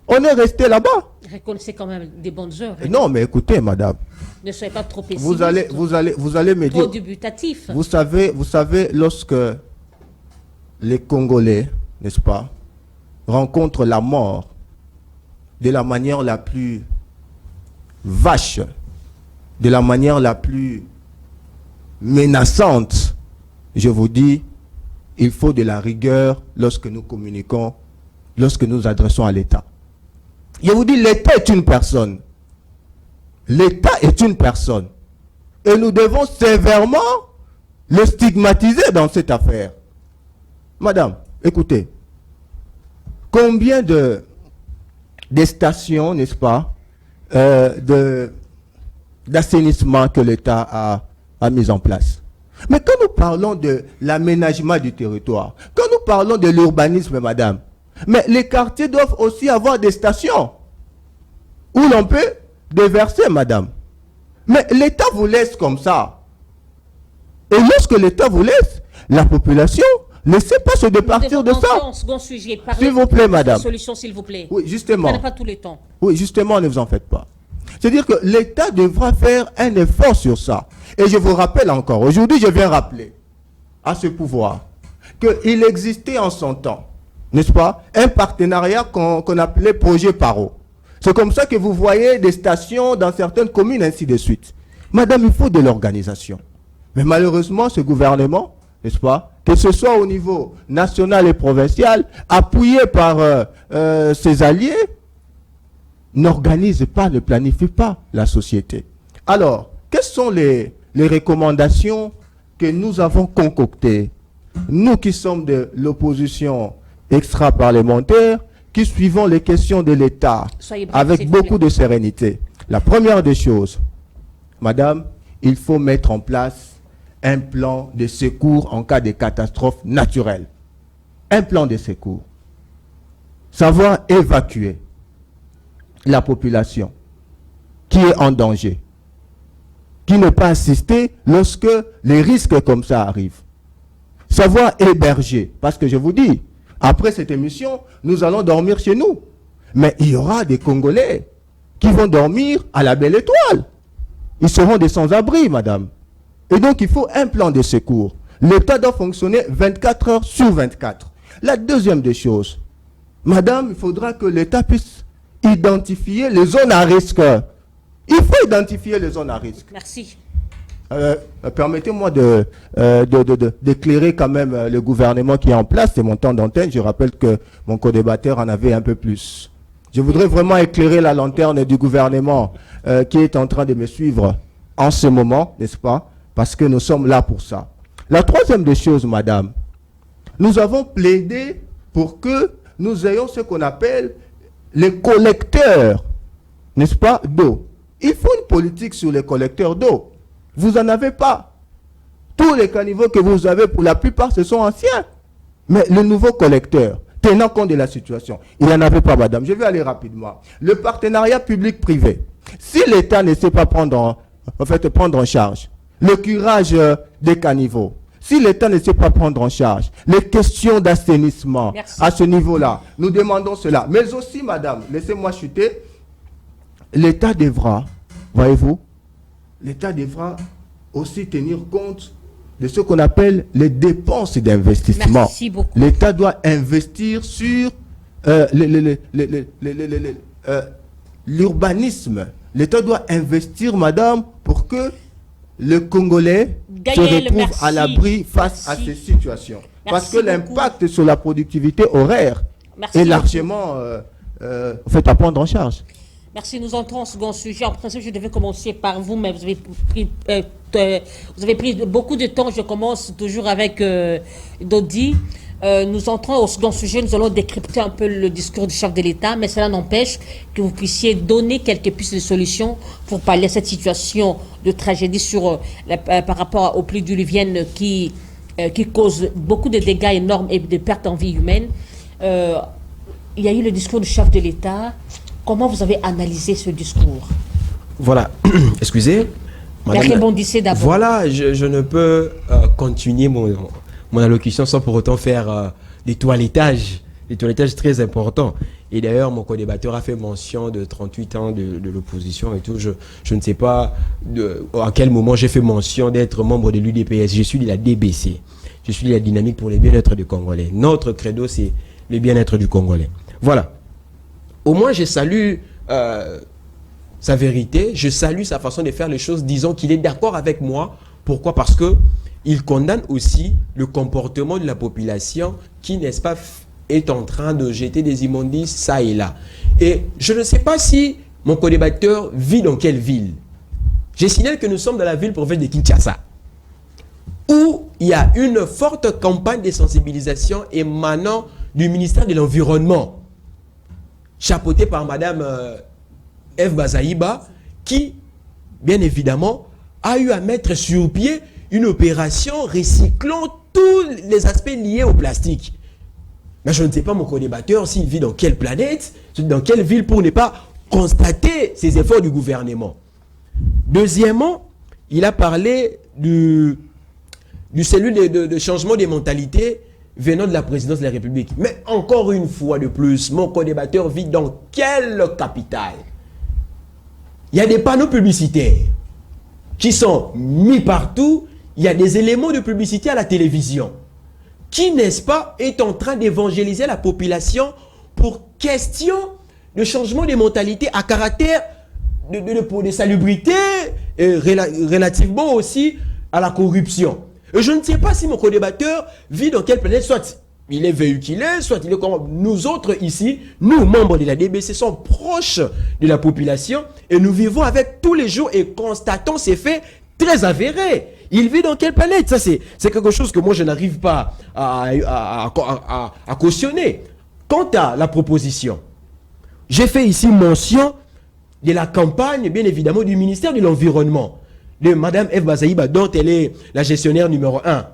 On est resté là-bas. Reconnaissez quand même des bonnes heures. Non, mais écoutez, madame. Ne soyez pas trop pessimiste. Vous allez me dire. Trop dubitatif. Vous savez, lorsque les Congolais, n'est-ce pas, rencontrent la mort de la manière la plus vache, de la manière la plus menaçante, je vous dis, il faut de la rigueur lorsque nous communiquons, lorsque nous adressons à l'État. Je vous dis, l'État est une personne. L'État est une personne. Et nous devons sévèrement le stigmatiser dans cette affaire. Madame, écoutez, combien de stations, n'est-ce pas, d'assainissement que l'État a mis en place? Mais quand nous parlons de l'aménagement du territoire, quand nous parlons de l'urbanisme, madame, mais les quartiers doivent aussi avoir des stations où l'on peut déverser, madame. Mais l'État vous laisse comme ça. Et lorsque l'État vous laisse, la population ne sait pas se départir de ça. S'il vous plaît, madame. Solution, s'il vous plaît. Oui, justement. Prenez pas tous les temps. Oui, justement, ne vous en faites pas. C'est-à-dire que l'État devra faire un effort sur ça. Et je vous rappelle encore, aujourd'hui, je viens rappeler à ce pouvoir qu'il existait en son temps, n'est-ce pas, un partenariat qu'on appelait projet Paro. C'est comme ça que vous voyez des stations dans certaines communes, ainsi de suite. Madame, il faut de l'organisation. Mais malheureusement, ce gouvernement, n'est-ce pas, que ce soit au niveau national et provincial, appuyé par ses alliés, n'organise pas, ne planifie pas la société. Alors, quelles sont les recommandations que nous avons concoctées, nous qui sommes de l'opposition extra-parlementaire, qui suivons les questions de l'État avec beaucoup de sérénité? La première des choses, madame, il faut mettre en place un plan de secours en cas de catastrophe naturelle. Un plan de secours. Savoir évacuer la population qui est en danger, qui ne peut pas assister lorsque les risques comme ça arrivent. Savoir héberger, parce que je vous dis, après cette émission, nous allons dormir chez nous. Mais il y aura des Congolais qui vont dormir à la Belle Étoile. Ils seront des sans-abri, madame. Et donc, il faut un plan de secours. L'État doit fonctionner 24 heures sur 24. La deuxième des choses, madame, il faudra que l'État puisse identifier les zones à risque. Il faut identifier les zones à risque. Merci. Permettez-moi d'éclairer quand même le gouvernement qui est en place. C'est mon temps d'antenne. Je rappelle que mon co-débatteur en avait un peu plus. Je voudrais vraiment éclairer la lanterne du gouvernement qui est en train de me suivre en ce moment, n'est-ce pas? Parce que nous sommes là pour ça. La troisième des choses, madame, nous avons plaidé pour que nous ayons ce qu'on appelle les collecteurs, n'est-ce pas, d'eau. Il faut une politique sur les collecteurs d'eau. Vous n'en avez pas. Tous les caniveaux que vous avez, pour la plupart, ce sont anciens. Mais le nouveau collecteur, tenant compte de la situation, il n'y en avait pas, madame. Je vais aller rapidement. Le partenariat public-privé. Si l'État ne sait pas prendre en charge le curage des caniveaux, si l'État ne sait pas prendre en charge les questions d'assainissement à ce niveau-là, nous demandons cela. Mais aussi, madame, laissez-moi chuter, l'État devra, voyez-vous, l'État devra aussi tenir compte de ce qu'on appelle les dépenses d'investissement. Merci beaucoup. L'État doit investir sur l'urbanisme. L'État doit investir, madame, pour que le Congolais se Gaël, retrouve merci. à l'abri face à Merci. ces situations. Parce que Merci l'impact sur la productivité horaire Merci est beaucoup. largement fait à prendre en charge. Merci, nous entrons au second sujet. En principe, je devais commencer par vous, mais vous avez pris beaucoup de temps. Je commence toujours avec Dodi. Nous entrons au second sujet. Nous allons décrypter un peu le discours du chef de l'État, mais cela n'empêche que vous puissiez donner quelques pistes de solutions pour pallier à cette situation de tragédie par rapport aux pluies diluviennes qui cause beaucoup de dégâts énormes et de pertes en vie humaine. Il y a eu le discours du chef de l'État. Comment vous avez analysé ce discours? Voilà, excusez. Rebondissez d'abord. Voilà, je ne peux continuer mon allocution sans pour autant faire des toilettages très importants. Et d'ailleurs, mon co-débatteur a fait mention de 38 ans de l'opposition et tout. Je ne sais pas à quel moment j'ai fait mention d'être membre de l'UDPS. Je suis de la DBC. Je suis de la dynamique pour le bien-être du Congolais. Notre credo, c'est le bien-être du Congolais. Voilà. Au moins, je salue sa vérité, je salue sa façon de faire les choses, disons qu'il est d'accord avec moi. Pourquoi? Parce qu'il condamne aussi le comportement de la population qui, n'est-ce pas, est en train de jeter des immondices ça et là. Et je ne sais pas si mon co-débatteur vit dans quelle ville. Je signale que nous sommes dans la ville province de Kinshasa, où il y a une forte campagne de sensibilisation émanant du ministère de l'Environnement, chapeauté par Madame Eve Bazaïba, qui, bien évidemment, a eu à mettre sur pied une opération recyclant tous les aspects liés au plastique. Mais je ne sais pas, mon co-débatteur, s'il vit dans quelle planète, dans quelle ville, pour ne pas constater ces efforts du gouvernement. Deuxièmement, il a parlé du cellule de changement des mentalités venant de la présidence de la République. Mais encore une fois de plus, mon co-débatteur vit dans quelle capitale? Il y a des panneaux publicitaires qui sont mis partout. Il y a des éléments de publicité à la télévision. Qui, n'est-ce pas, est en train d'évangéliser la population pour question de changement des mentalités à caractère de salubrité et relativement aussi à la corruption. Et je ne sais pas si mon co-débatteur vit dans quelle planète, soit il est véhiculé, soit il est comme nous autres ici, nous membres de la DBC, sommes proches de la population et nous vivons avec tous les jours et constatons ces faits très avérés. Il vit dans quelle planète? Ça, c'est quelque chose que moi je n'arrive pas à cautionner. Quant à la proposition, j'ai fait ici mention de la campagne, bien évidemment, du ministère de l'Environnement, de Mme Eve Bazaïba, dont elle est la gestionnaire numéro 1.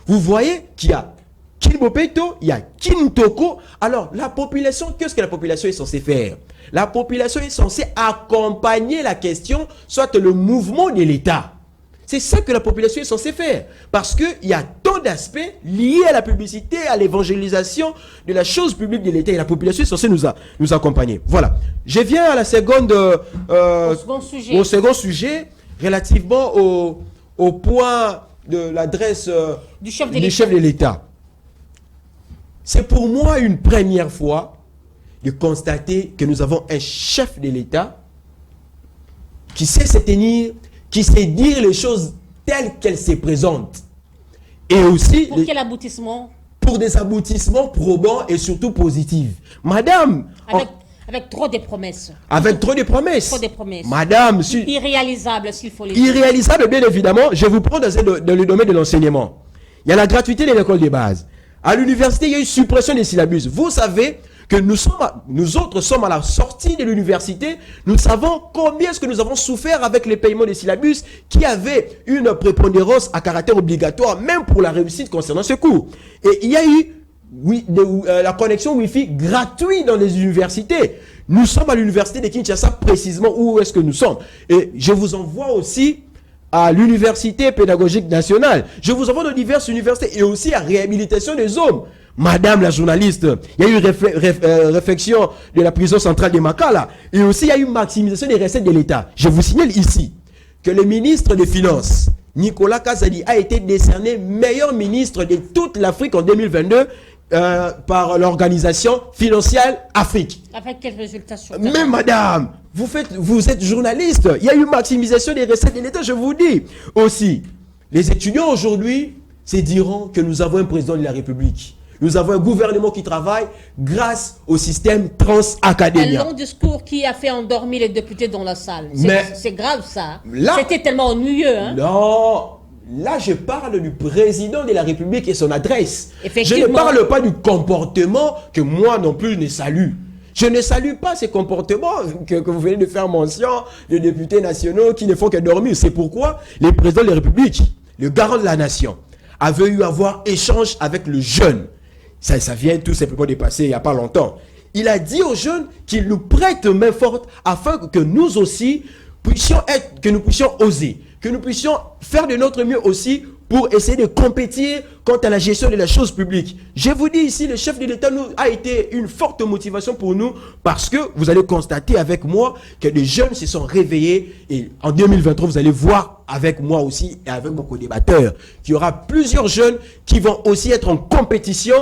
Vous voyez qu'il y a Kinbopeto, il y a Kintoko. Alors, la population, qu'est-ce que la population est censée faire? La population est censée accompagner la question, soit le mouvement de l'État. C'est ça que la population est censée faire. Parce qu'il y a tant d'aspects liés à la publicité, à l'évangélisation de la chose publique de l'État. Et la population est censée nous accompagner. Voilà. Je viens à la seconde, au second sujet, relativement au point de l'adresse du chef de l'État. C'est pour moi une première fois de constater que nous avons un chef de l'État qui sait se tenir, qui sait dire les choses telles qu'elles se présentent. Et aussi... Pour quel aboutissement? Pour des aboutissements probants et surtout positifs. Madame... Avec trop de promesses. Avec trop de promesses. Trop de promesses. Madame... Irréalisable, s'il faut les dire. Irréalisable, bien évidemment. Je vous prends dans le domaine de l'enseignement. Il y a la gratuité de l'école de base. À l'université, il y a eu suppression des syllabus. Vous savez que nous autres sommes à la sortie de l'université. Nous savons combien est-ce que nous avons souffert avec les paiements des syllabus qui avaient une prépondérance à caractère obligatoire, même pour la réussite concernant ce cours. Et il y a eu la connexion Wi-Fi gratuite dans les universités. Nous sommes à l'université de Kinshasa, précisément où est-ce que nous sommes. Et je vous envoie aussi à l'université pédagogique nationale. Je vous envoie dans diverses universités et aussi à réhabilitation des hommes. Madame la journaliste, il y a eu réflexion de la prison centrale de Makala et aussi il y a eu maximisation des recettes de l'État. Je vous signale ici que le ministre des Finances, Nicolas Kazadi a été décerné meilleur ministre de toute l'Afrique en 2022 par l'organisation financière Afrique. Avec quel résultat sur Mais madame, vous êtes journaliste. Il y a eu maximisation des recettes de l'État, je vous dis. Aussi, les étudiants aujourd'hui se diront que nous avons un président de la République. Nous avons un gouvernement qui travaille grâce au système Transacadémia. Un long discours qui a fait endormir les députés dans la salle. C'est grave ça. C'était tellement ennuyeux. Hein? Non, là je parle du président de la République et son adresse. Je ne parle pas du comportement que moi non plus ne salue. Je ne salue pas ces comportements que vous venez de faire mention de députés nationaux qui ne font que dormir. C'est pourquoi le président de la République, le garant de la nation, avait eu à avoir échange avec le jeune. Ça vient tout simplement de passer il n'y a pas longtemps. Il a dit aux jeunes qu'ils nous prêtent main forte afin que nous aussi puissions oser, que nous puissions faire de notre mieux aussi pour essayer de compétir quant à la gestion de la chose publique. Je vous dis ici, le chef de l'État a été une forte motivation pour nous parce que vous allez constater avec moi que les jeunes se sont réveillés et en 2023, vous allez voir avec moi aussi et avec mon co-débatteur qu'il y aura plusieurs jeunes qui vont aussi être en compétition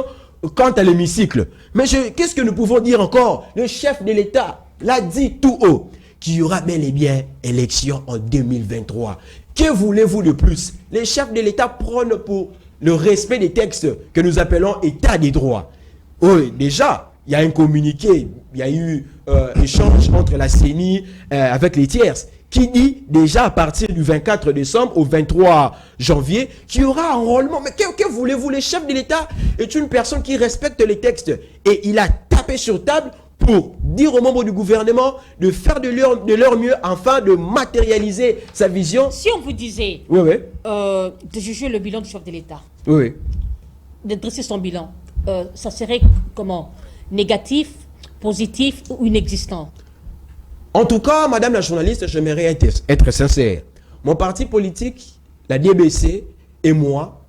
quant à l'hémicycle. Mais qu'est-ce que nous pouvons dire encore? Le chef de l'État l'a dit tout haut, qu'il y aura bel et bien élection en 2023. Que voulez-vous de plus? Les chefs de l'État prônent pour le respect des textes que nous appelons État des droits. Oui, déjà, il y a un communiqué, il y a eu échange entre la CENI avec les tierces, qui dit déjà à partir du 24 décembre au 23 janvier qu'il y aura enrôlement. Mais que voulez-vous? Le chef de l'État est une personne qui respecte les textes et il a tapé sur table pour dire aux membres du gouvernement de faire de leur mieux afin de matérialiser sa vision. Si on vous disait de juger le bilan du chef de l'État, de dresser son bilan, ça serait comment? Négatif, positif ou inexistant? En tout cas, madame la journaliste, j'aimerais être sincère. Mon parti politique, la DBC et moi,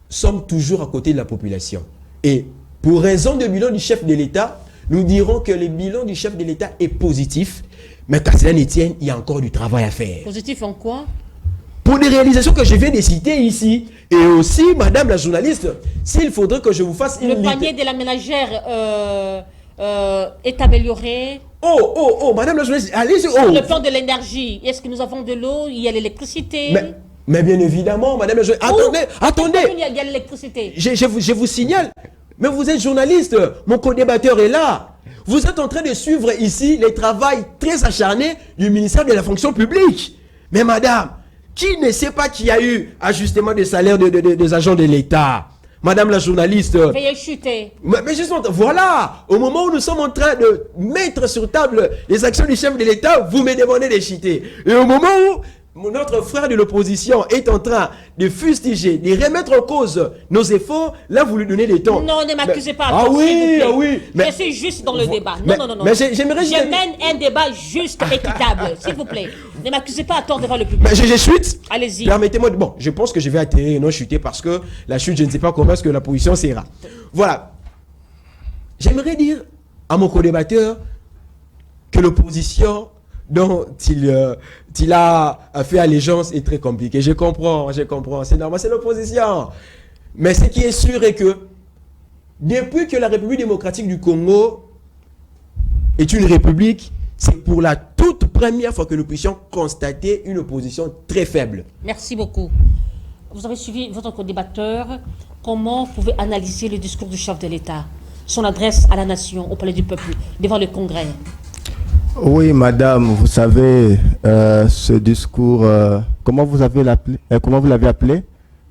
sommes toujours à côté de la population. Et pour raison de bilan du chef de l'État, nous dirons que le bilan du chef de l'État est positif, mais qu'à cela ne tienne, il y a encore du travail à faire. Positif en quoi? Pour des réalisations que je viens de citer ici. Et aussi, madame la journaliste, s'il faudrait que je vous fasse une... Le panier de la ménagère est amélioré. Madame la journaliste, allez-y. Le plan de l'énergie, est-ce que nous avons de l'eau? Il y a l'électricité? Mais bien évidemment, madame la journaliste. Attendez. Il y a l'électricité. Je vous signale. Mais vous êtes journaliste, mon co-débatteur est là. Vous êtes en train de suivre ici les travaux très acharnés du ministère de la fonction publique. Mais madame, qui ne sait pas qu'il y a eu ajustement des salaires des agents de l'État? Madame la journaliste. Veuillez chuter. Mais justement, voilà, au moment où nous sommes en train de mettre sur table les actions du chef de l'État, vous me demandez de chuter. Et au moment où notre frère de l'opposition est en train de fustiger, de remettre en cause nos efforts, là vous lui donnez des temps. Non, ne m'accusez pas. Ah oui. Je suis juste dans le débat. Non. Mais je mène un débat juste, équitable, s'il vous plaît. Ne m'accusez pas à tort devant le public. Mais je chute. Allez-y. Permettez-moi bon, je pense que je vais atterrir et non chuter parce que la chute, je ne sais pas comment est-ce que la position sera. Voilà. J'aimerais dire à mon co-débatteur que l'opposition dont il a fait allégeance est très compliqué. Je comprends, c'est normal, c'est l'opposition. Mais ce qui est sûr est que depuis que la République démocratique du Congo est une république, c'est pour la toute première fois que nous puissions constater une opposition très faible. Merci beaucoup. Vous avez suivi votre co-débatteur. Comment vous pouvez analyser le discours du chef de l'État, son adresse à la nation, au palais du peuple, devant le Congrès? Oui, madame, vous savez, ce discours, comment vous l'avez appelé?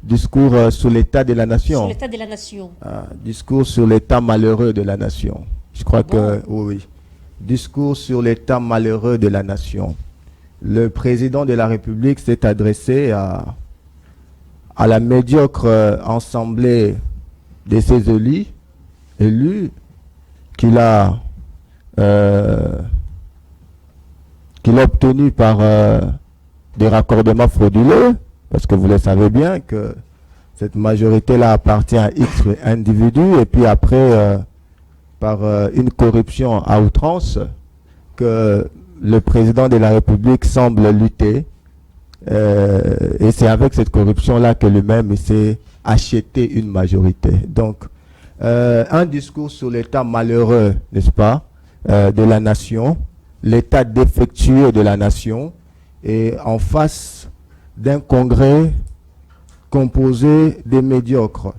Discours sur l'état de la nation. Sur l'état de la nation. Discours sur l'état malheureux de la nation. Je crois que, oui. Discours sur l'état malheureux de la nation. Le président de la République s'est adressé à la médiocre assemblée de ses élus qu'il a obtenu par des raccordements frauduleux, parce que vous le savez bien que cette majorité-là appartient à X individus, et puis après, par une corruption à outrance, que le président de la République semble lutter Et c'est avec cette corruption-là que lui-même s'est acheté une majorité. Donc, un discours sur l'état malheureux, n'est-ce pas, de la nation, l'état défectueux de la nation, et en face d'un congrès composé des médiocres.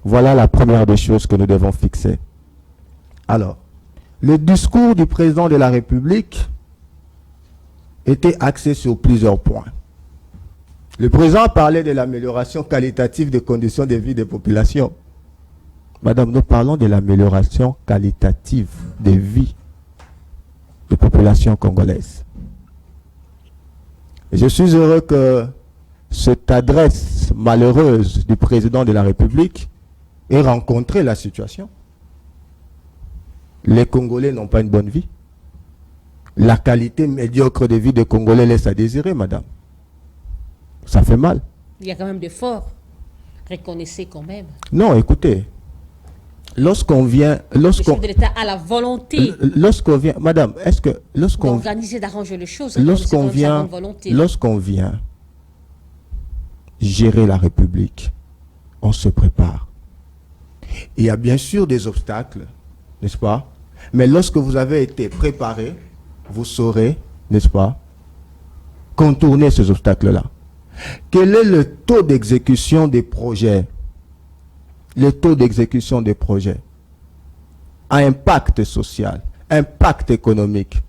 Voilà la première des choses que nous devons fixer. Alors, le discours du président de la République était axé sur plusieurs points. Le président parlait de l'amélioration qualitative des conditions de vie des populations. Madame, nous parlons de l'amélioration qualitative des vies des populations congolaises. Et je suis heureux que cette adresse malheureuse du président de la République ait rencontré la situation. Les Congolais n'ont pas une bonne vie. La qualité médiocre de vie des Congolais laisse à désirer, madame. Ça fait mal. Il y a quand même d'efforts. Reconnaissez quand même. Non, écoutez. Lorsqu'on vient... Le chef de l'État a la volonté Lorsqu'on vient... Madame, est-ce que... d'organiser, d'arranger les choses. Lorsqu'on vient gérer la République, on se prépare. Il y a bien sûr des obstacles, n'est-ce pas? Mais lorsque vous avez été préparé, vous saurez, n'est-ce pas, contourner ces obstacles-là. Quel est le taux d'exécution des projets? Le taux d'exécution des projets à impact social, impact économique.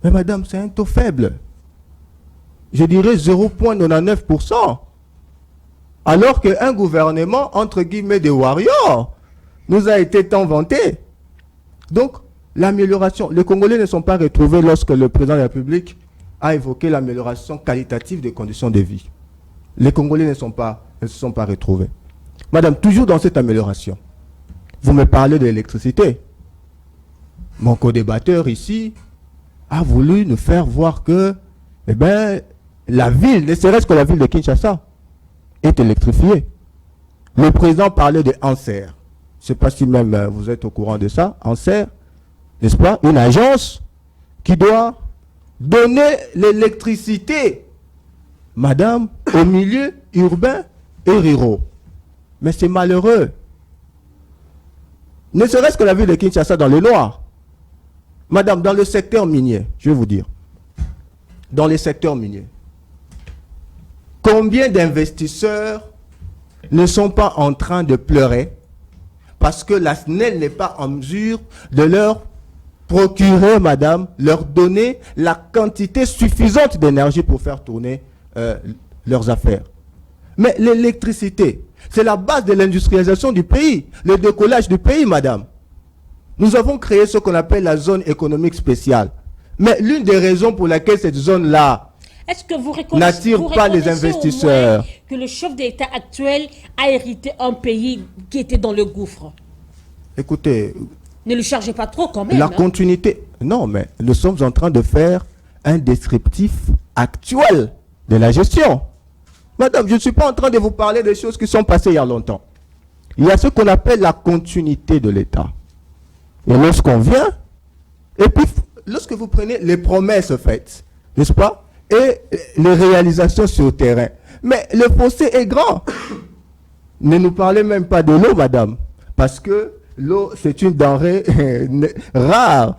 Mais madame, c'est un taux faible. Je dirais 0,99%. Alors qu'un gouvernement, entre guillemets, des warriors, nous a été tant vanté. Donc, l'amélioration, les Congolais ne sont pas retrouvés lorsque le président de la République a évoqué l'amélioration qualitative des conditions de vie. Les Congolais ne se sont pas retrouvés. Madame, toujours dans cette amélioration, vous me parlez de l'électricité. Mon co-débatteur ici a voulu nous faire voir que, eh bien, la ville, ne serait-ce que la ville de Kinshasa, est électrifiée. Le président parlait de ANSER. Je ne sais pas si même vous êtes au courant de ça. ANSER, n'est-ce pas, une agence qui doit donner l'électricité, madame, au milieu urbain et ruraux. Mais c'est malheureux. Ne serait-ce que la ville de Kinshasa dans le noir. Madame, dans le secteur minier, je vais vous dire, dans les secteurs miniers, combien d'investisseurs ne sont pas en train de pleurer parce que la SNEL n'est pas en mesure de leur procurer, madame, leur donner la quantité suffisante d'énergie pour faire tourner leurs affaires. Mais l'électricité, c'est la base de l'industrialisation du pays, le décollage du pays, madame. Nous avons créé ce qu'on appelle la zone économique spéciale. Mais l'une des raisons pour laquelle cette zone-là n'attire pas les investisseurs, que le chef de l'État actuel a hérité un pays qui était dans le gouffre. Écoutez, ne le chargez pas trop quand même. La continuité, non, mais nous sommes en train de faire un descriptif actuel de la gestion. Madame, je ne suis pas en train de vous parler des choses qui sont passées il y a longtemps. Il y a ce qu'on appelle la continuité de l'État. Et lorsqu'on vient, et puis lorsque vous prenez les promesses faites, n'est-ce pas, et les réalisations sur le terrain, mais le fossé est grand. Ne nous parlez même pas de l'eau, madame, parce que l'eau, c'est une denrée rare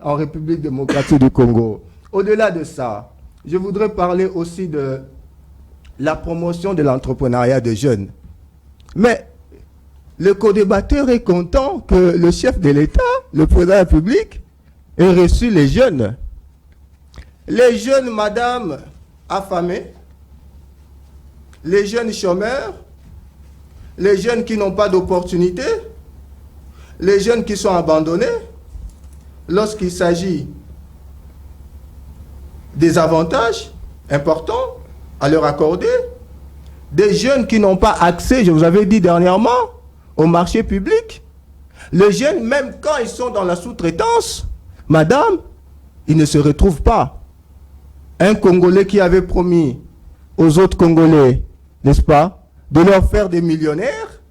en République démocratique du Congo. Au-delà de ça, je voudrais parler aussi de la promotion de l'entrepreneuriat des jeunes. Mais le co-débatteur est content que le chef de l'État, le président de la République, ait reçu les jeunes. Les jeunes, madame, affamés, les jeunes chômeurs, les jeunes qui n'ont pas d'opportunité, les jeunes qui sont abandonnés, lorsqu'il s'agit des avantages importants à leur accorder, des jeunes qui n'ont pas accès, je vous avais dit dernièrement, au marché public. Les jeunes, même quand ils sont dans la sous-traitance, madame, ils ne se retrouvent pas. Un Congolais qui avait promis aux autres Congolais, n'est-ce pas, de leur faire des millionnaires,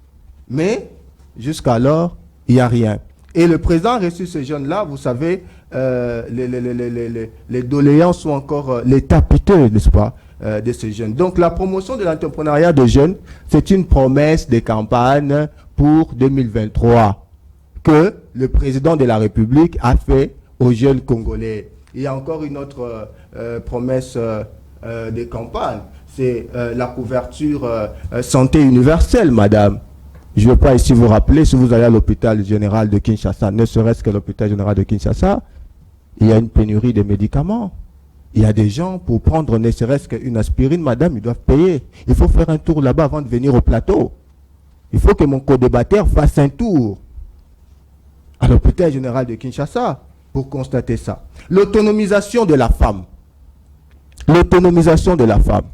mais jusqu'alors, il n'y a rien. Et le président a reçu ces jeunes-là, vous savez, les doléances ou encore l'état piteux, n'est-ce pas, de ces jeunes. Donc la promotion de l'entrepreneuriat de jeunes, c'est une promesse de campagne pour 2023 que le président de la République a fait aux jeunes Congolais. Il y a encore une autre promesse de campagne, c'est la couverture santé universelle, madame. Je ne veux pas ici vous rappeler, si vous allez à l'hôpital général de Kinshasa, ne serait-ce que l'hôpital général de Kinshasa, il y a une pénurie de médicaments. Il y a des gens, pour prendre ne serait-ce qu'une aspirine, madame, ils doivent payer. Il faut faire un tour là-bas avant de venir au plateau. Il faut que mon co-débatteur fasse un tour à l'hôpital général de Kinshasa pour constater ça. L'autonomisation de la femme. L'autonomisation de la femme.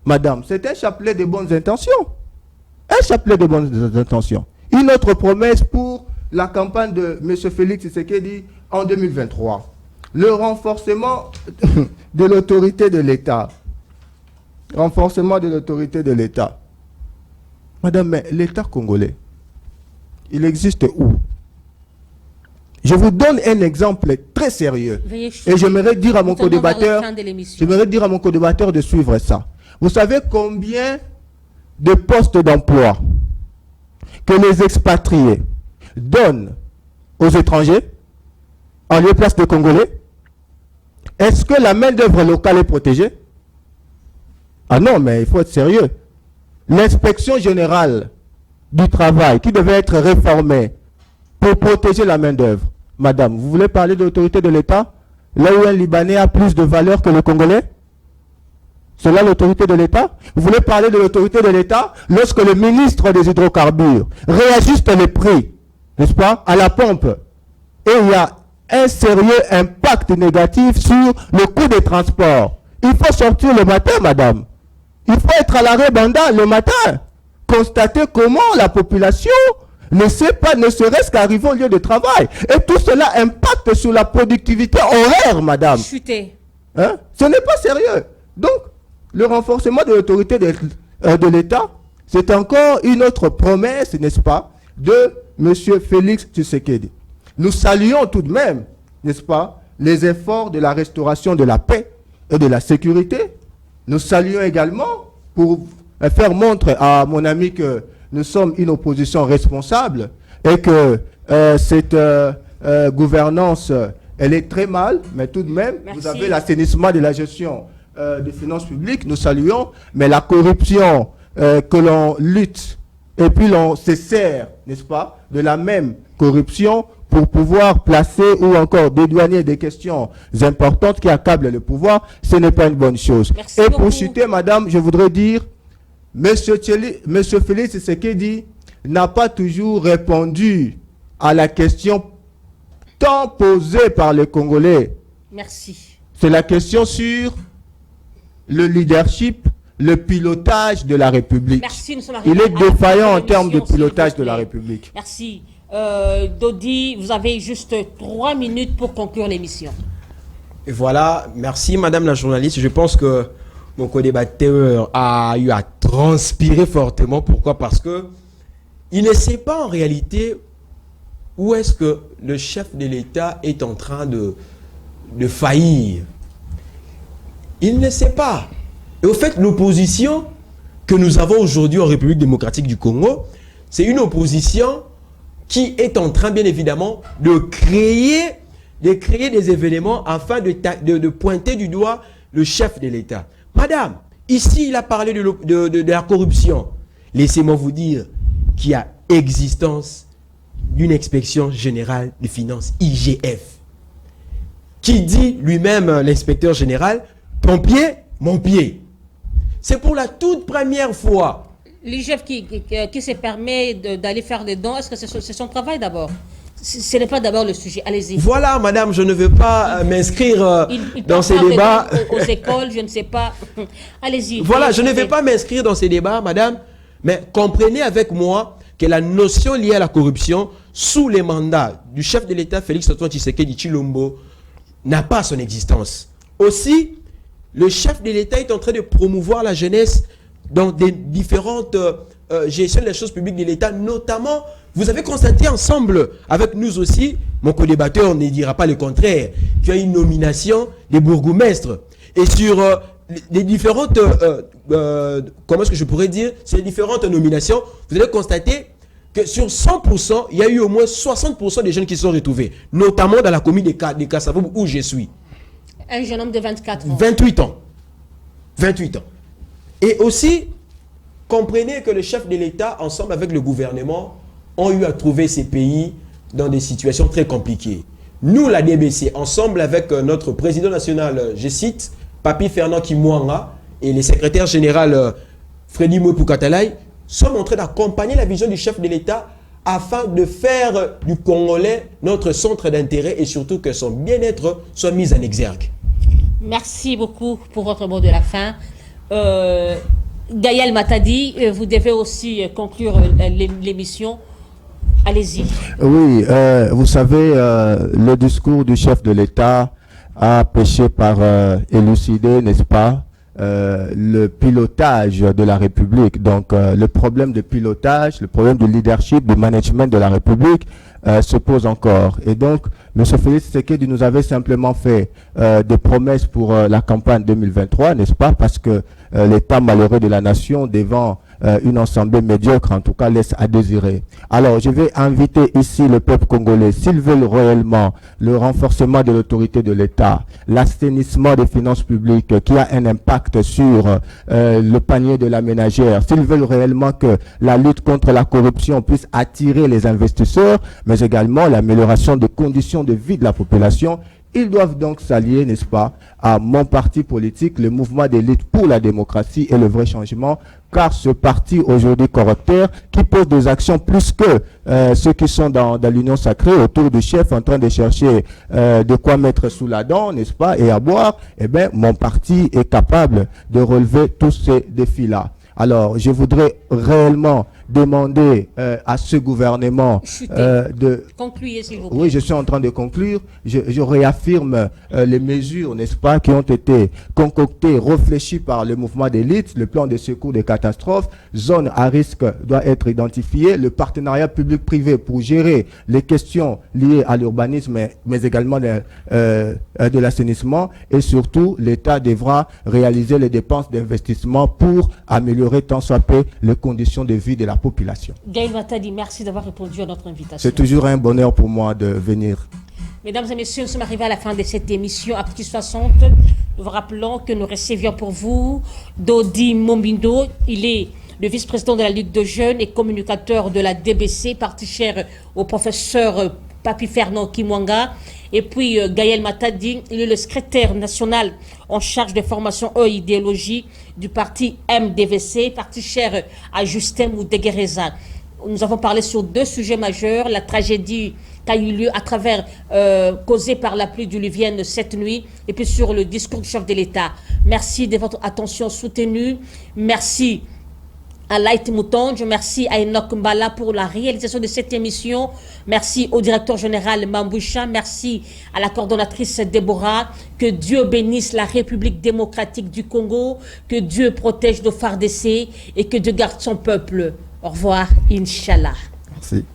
Madame, c'est un chapelet de bonnes intentions. Un chapelet de bonnes intentions. Une autre promesse pour la campagne de M. Félix Tshisekedi en 2023. Le renforcement de l'autorité de l'État. Renforcement de l'autorité de l'État. Madame, mais l'État congolais, il existe où? Je vous donne un exemple très sérieux. Et j'aimerais dire à mon co-débatteur, de suivre ça. Vous savez combien de postes d'emploi que les expatriés donnent aux étrangers en lieu et place des Congolais? Est-ce que la main-d'œuvre locale est protégée? Ah non, mais il faut être sérieux. L'inspection générale du travail qui devait être réformée pour protéger la main-d'œuvre. Madame, vous voulez parler de l'autorité de l'État? Là où un Libanais a plus de valeur que le Congolais? C'est là l'autorité de l'État? Vous voulez parler de l'autorité de l'État lorsque le ministre des hydrocarbures réajuste les prix, n'est-ce pas, à la pompe, et il y a un sérieux impact négatif sur le coût des transports. Il faut sortir le matin, madame. Il faut être à l'arrêt banda le matin. Constater comment la population ne sait pas, ne serait-ce qu'arriver au lieu de travail. Et tout cela impacte sur la productivité horaire, madame. Chuter. Hein? Ce n'est pas sérieux. Donc, le renforcement de l'autorité de l'État, c'est encore une autre promesse, n'est-ce pas, de M. Félix Tshisekedi. Nous saluons tout de même, n'est-ce pas, les efforts de la restauration de la paix et de la sécurité. Nous saluons également, pour faire montre à mon ami que nous sommes une opposition responsable et que cette gouvernance, elle est très mal, mais tout de même, Merci. Vous avez l'assainissement de la gestion des finances publiques, nous saluons, mais la corruption que l'on lutte et puis l'on se sert, n'est-ce pas, de la même corruption pour pouvoir placer ou encore dédouaner des questions importantes qui accablent le pouvoir, ce n'est pas une bonne chose. Merci et beaucoup. pour chuter, madame, je voudrais dire, Monsieur Félix Tshisekedi n'a pas toujours répondu à la question tant posée par les Congolais. Merci. C'est la question sur le leadership, le pilotage de la République. Merci, nous sommes arrivés Il est à la fin défaillant en de termes de l'émission, pilotage s'il vous de la plaît. République. Merci. Dodi, vous avez juste 3 minutes pour conclure l'émission. Et voilà, merci madame la journaliste. Je pense que mon co-débatteur a eu à transpirer fortement. Pourquoi? Parce que il ne sait pas en réalité où est-ce que le chef de l'État est en train de faillir. Il ne sait pas. Et au fait, l'opposition que nous avons aujourd'hui en République démocratique du Congo, c'est une opposition qui est en train, bien évidemment, de créer des événements afin de pointer du doigt le chef de l'État. Madame, ici, il a parlé de la corruption. Laissez-moi vous dire qu'il y a existence d'une inspection générale des finances, IGF, qui dit lui-même, l'inspecteur général, ton pied, mon pied. C'est pour la toute première fois. L'IGF qui se permet d'aller faire des dons, est-ce que c'est son travail d'abord? Ce n'est pas d'abord le sujet. Allez-y. Voilà, madame, je ne veux pas m'inscrire dans ces débats. Aux écoles, je ne sais pas. Allez-y. Voilà, je ne vais pas m'inscrire dans ces débats, madame, mais comprenez avec moi que la notion liée à la corruption sous les mandats du chef de l'État, Félix Antoine Tshisekedi Tshilombo, n'a pas son existence. Aussi, le chef de l'État est en train de promouvoir la jeunesse dans des différentes gestions des choses publiques de l'État, notamment Vous avez constaté ensemble, avec nous aussi, mon co-débatteur ne dira pas le contraire, qu'il y a une nomination des bourgmestres. Et sur les différentes, comment est-ce que je pourrais dire, ces différentes nominations, vous allez constater que sur 100%, il y a eu au moins 60% des jeunes qui se sont retrouvés, notamment dans la commune de Kassavoub où je suis. Un jeune homme de 24 ans. 28 ans. 28 ans. Et aussi, comprenez que le chef de l'État, ensemble avec le gouvernement, ont eu à trouver ces pays dans des situations très compliquées. Nous, la DBC, ensemble avec notre président national, je cite, Papi Fernand Kimwanga, et le secrétaire général Freddy Mouepou-Katalay, sommes en train d'accompagner la vision du chef de l'État afin de faire du Congolais notre centre d'intérêt et surtout que son bien-être soit mis en exergue. Merci beaucoup pour votre mot de la fin. Gaël Matadi, vous devez aussi conclure l'émission. Allez-y. Oui, vous savez, le discours du chef de l'État a péché par élucider, n'est-ce pas, le pilotage de la République. Donc, le problème de pilotage, le problème de leadership, de management de la République se pose encore. Et donc, M. Félix Tshisekedi nous avait simplement fait des promesses pour la campagne 2023, n'est-ce pas, parce que l'état malheureux de la nation devant une assemblée médiocre, en tout cas, laisse à désirer. Alors, je vais inviter ici le peuple congolais, s'ils veulent réellement le renforcement de l'autorité de l'État, l'assainissement des finances publiques qui a un impact sur le panier de la ménagère, s'ils veulent réellement que la lutte contre la corruption puisse attirer les investisseurs, mais également l'amélioration des conditions de vie de la population, ils doivent donc s'allier, n'est-ce pas, à mon parti politique, le mouvement d'élite pour la démocratie et le vrai changement, car ce parti aujourd'hui correcteur, qui pose des actions plus que ceux qui sont dans l'union sacrée, autour du chef, en train de chercher de quoi mettre sous la dent, n'est-ce pas, et à boire, eh bien, mon parti est capable de relever tous ces défis-là. Alors, je voudrais réellement demander à ce gouvernement de... Concluez, s'il vous plaît. Oui, je suis en train de conclure. Je réaffirme les mesures, n'est-ce pas, qui ont été concoctées, réfléchies par le mouvement d'élite, le plan de secours des catastrophes, zone à risque doit être identifiée, le partenariat public-privé pour gérer les questions liées à l'urbanisme, mais également de l'assainissement, et surtout, l'État devra réaliser les dépenses d'investissement pour améliorer tant soit peu les conditions de vie de la population. Gaël Matadi, merci d'avoir répondu à notre invitation. C'est toujours un bonheur pour moi de venir. Mesdames et messieurs, nous sommes arrivés à la fin de cette émission à Petit 60. Nous vous rappelons que nous recevions pour vous Dodi Mombindo. Il est le vice-président de la Ligue de jeunes et communicateur de la DBC, parti cher au professeur Papi Fernand Kimwanga. Et puis Gaël Matadi, il est le secrétaire national en charge de formation et idéologie du parti MDVC, parti cher à Justin Moudeguereza. Nous avons parlé sur deux sujets majeurs, la tragédie qui a eu lieu à travers, causée par la pluie diluvienne cette nuit, et puis sur le discours du chef de l'État. Merci de votre attention soutenue. Merci à Light Moutonge, merci à Enoch Mbala pour la réalisation de cette émission. Merci au directeur général Mamboucha, merci à la coordonnatrice Déborah. Que Dieu bénisse la République démocratique du Congo, que Dieu protège nos FARDC et que Dieu garde son peuple. Au revoir, Inch'Allah. Merci.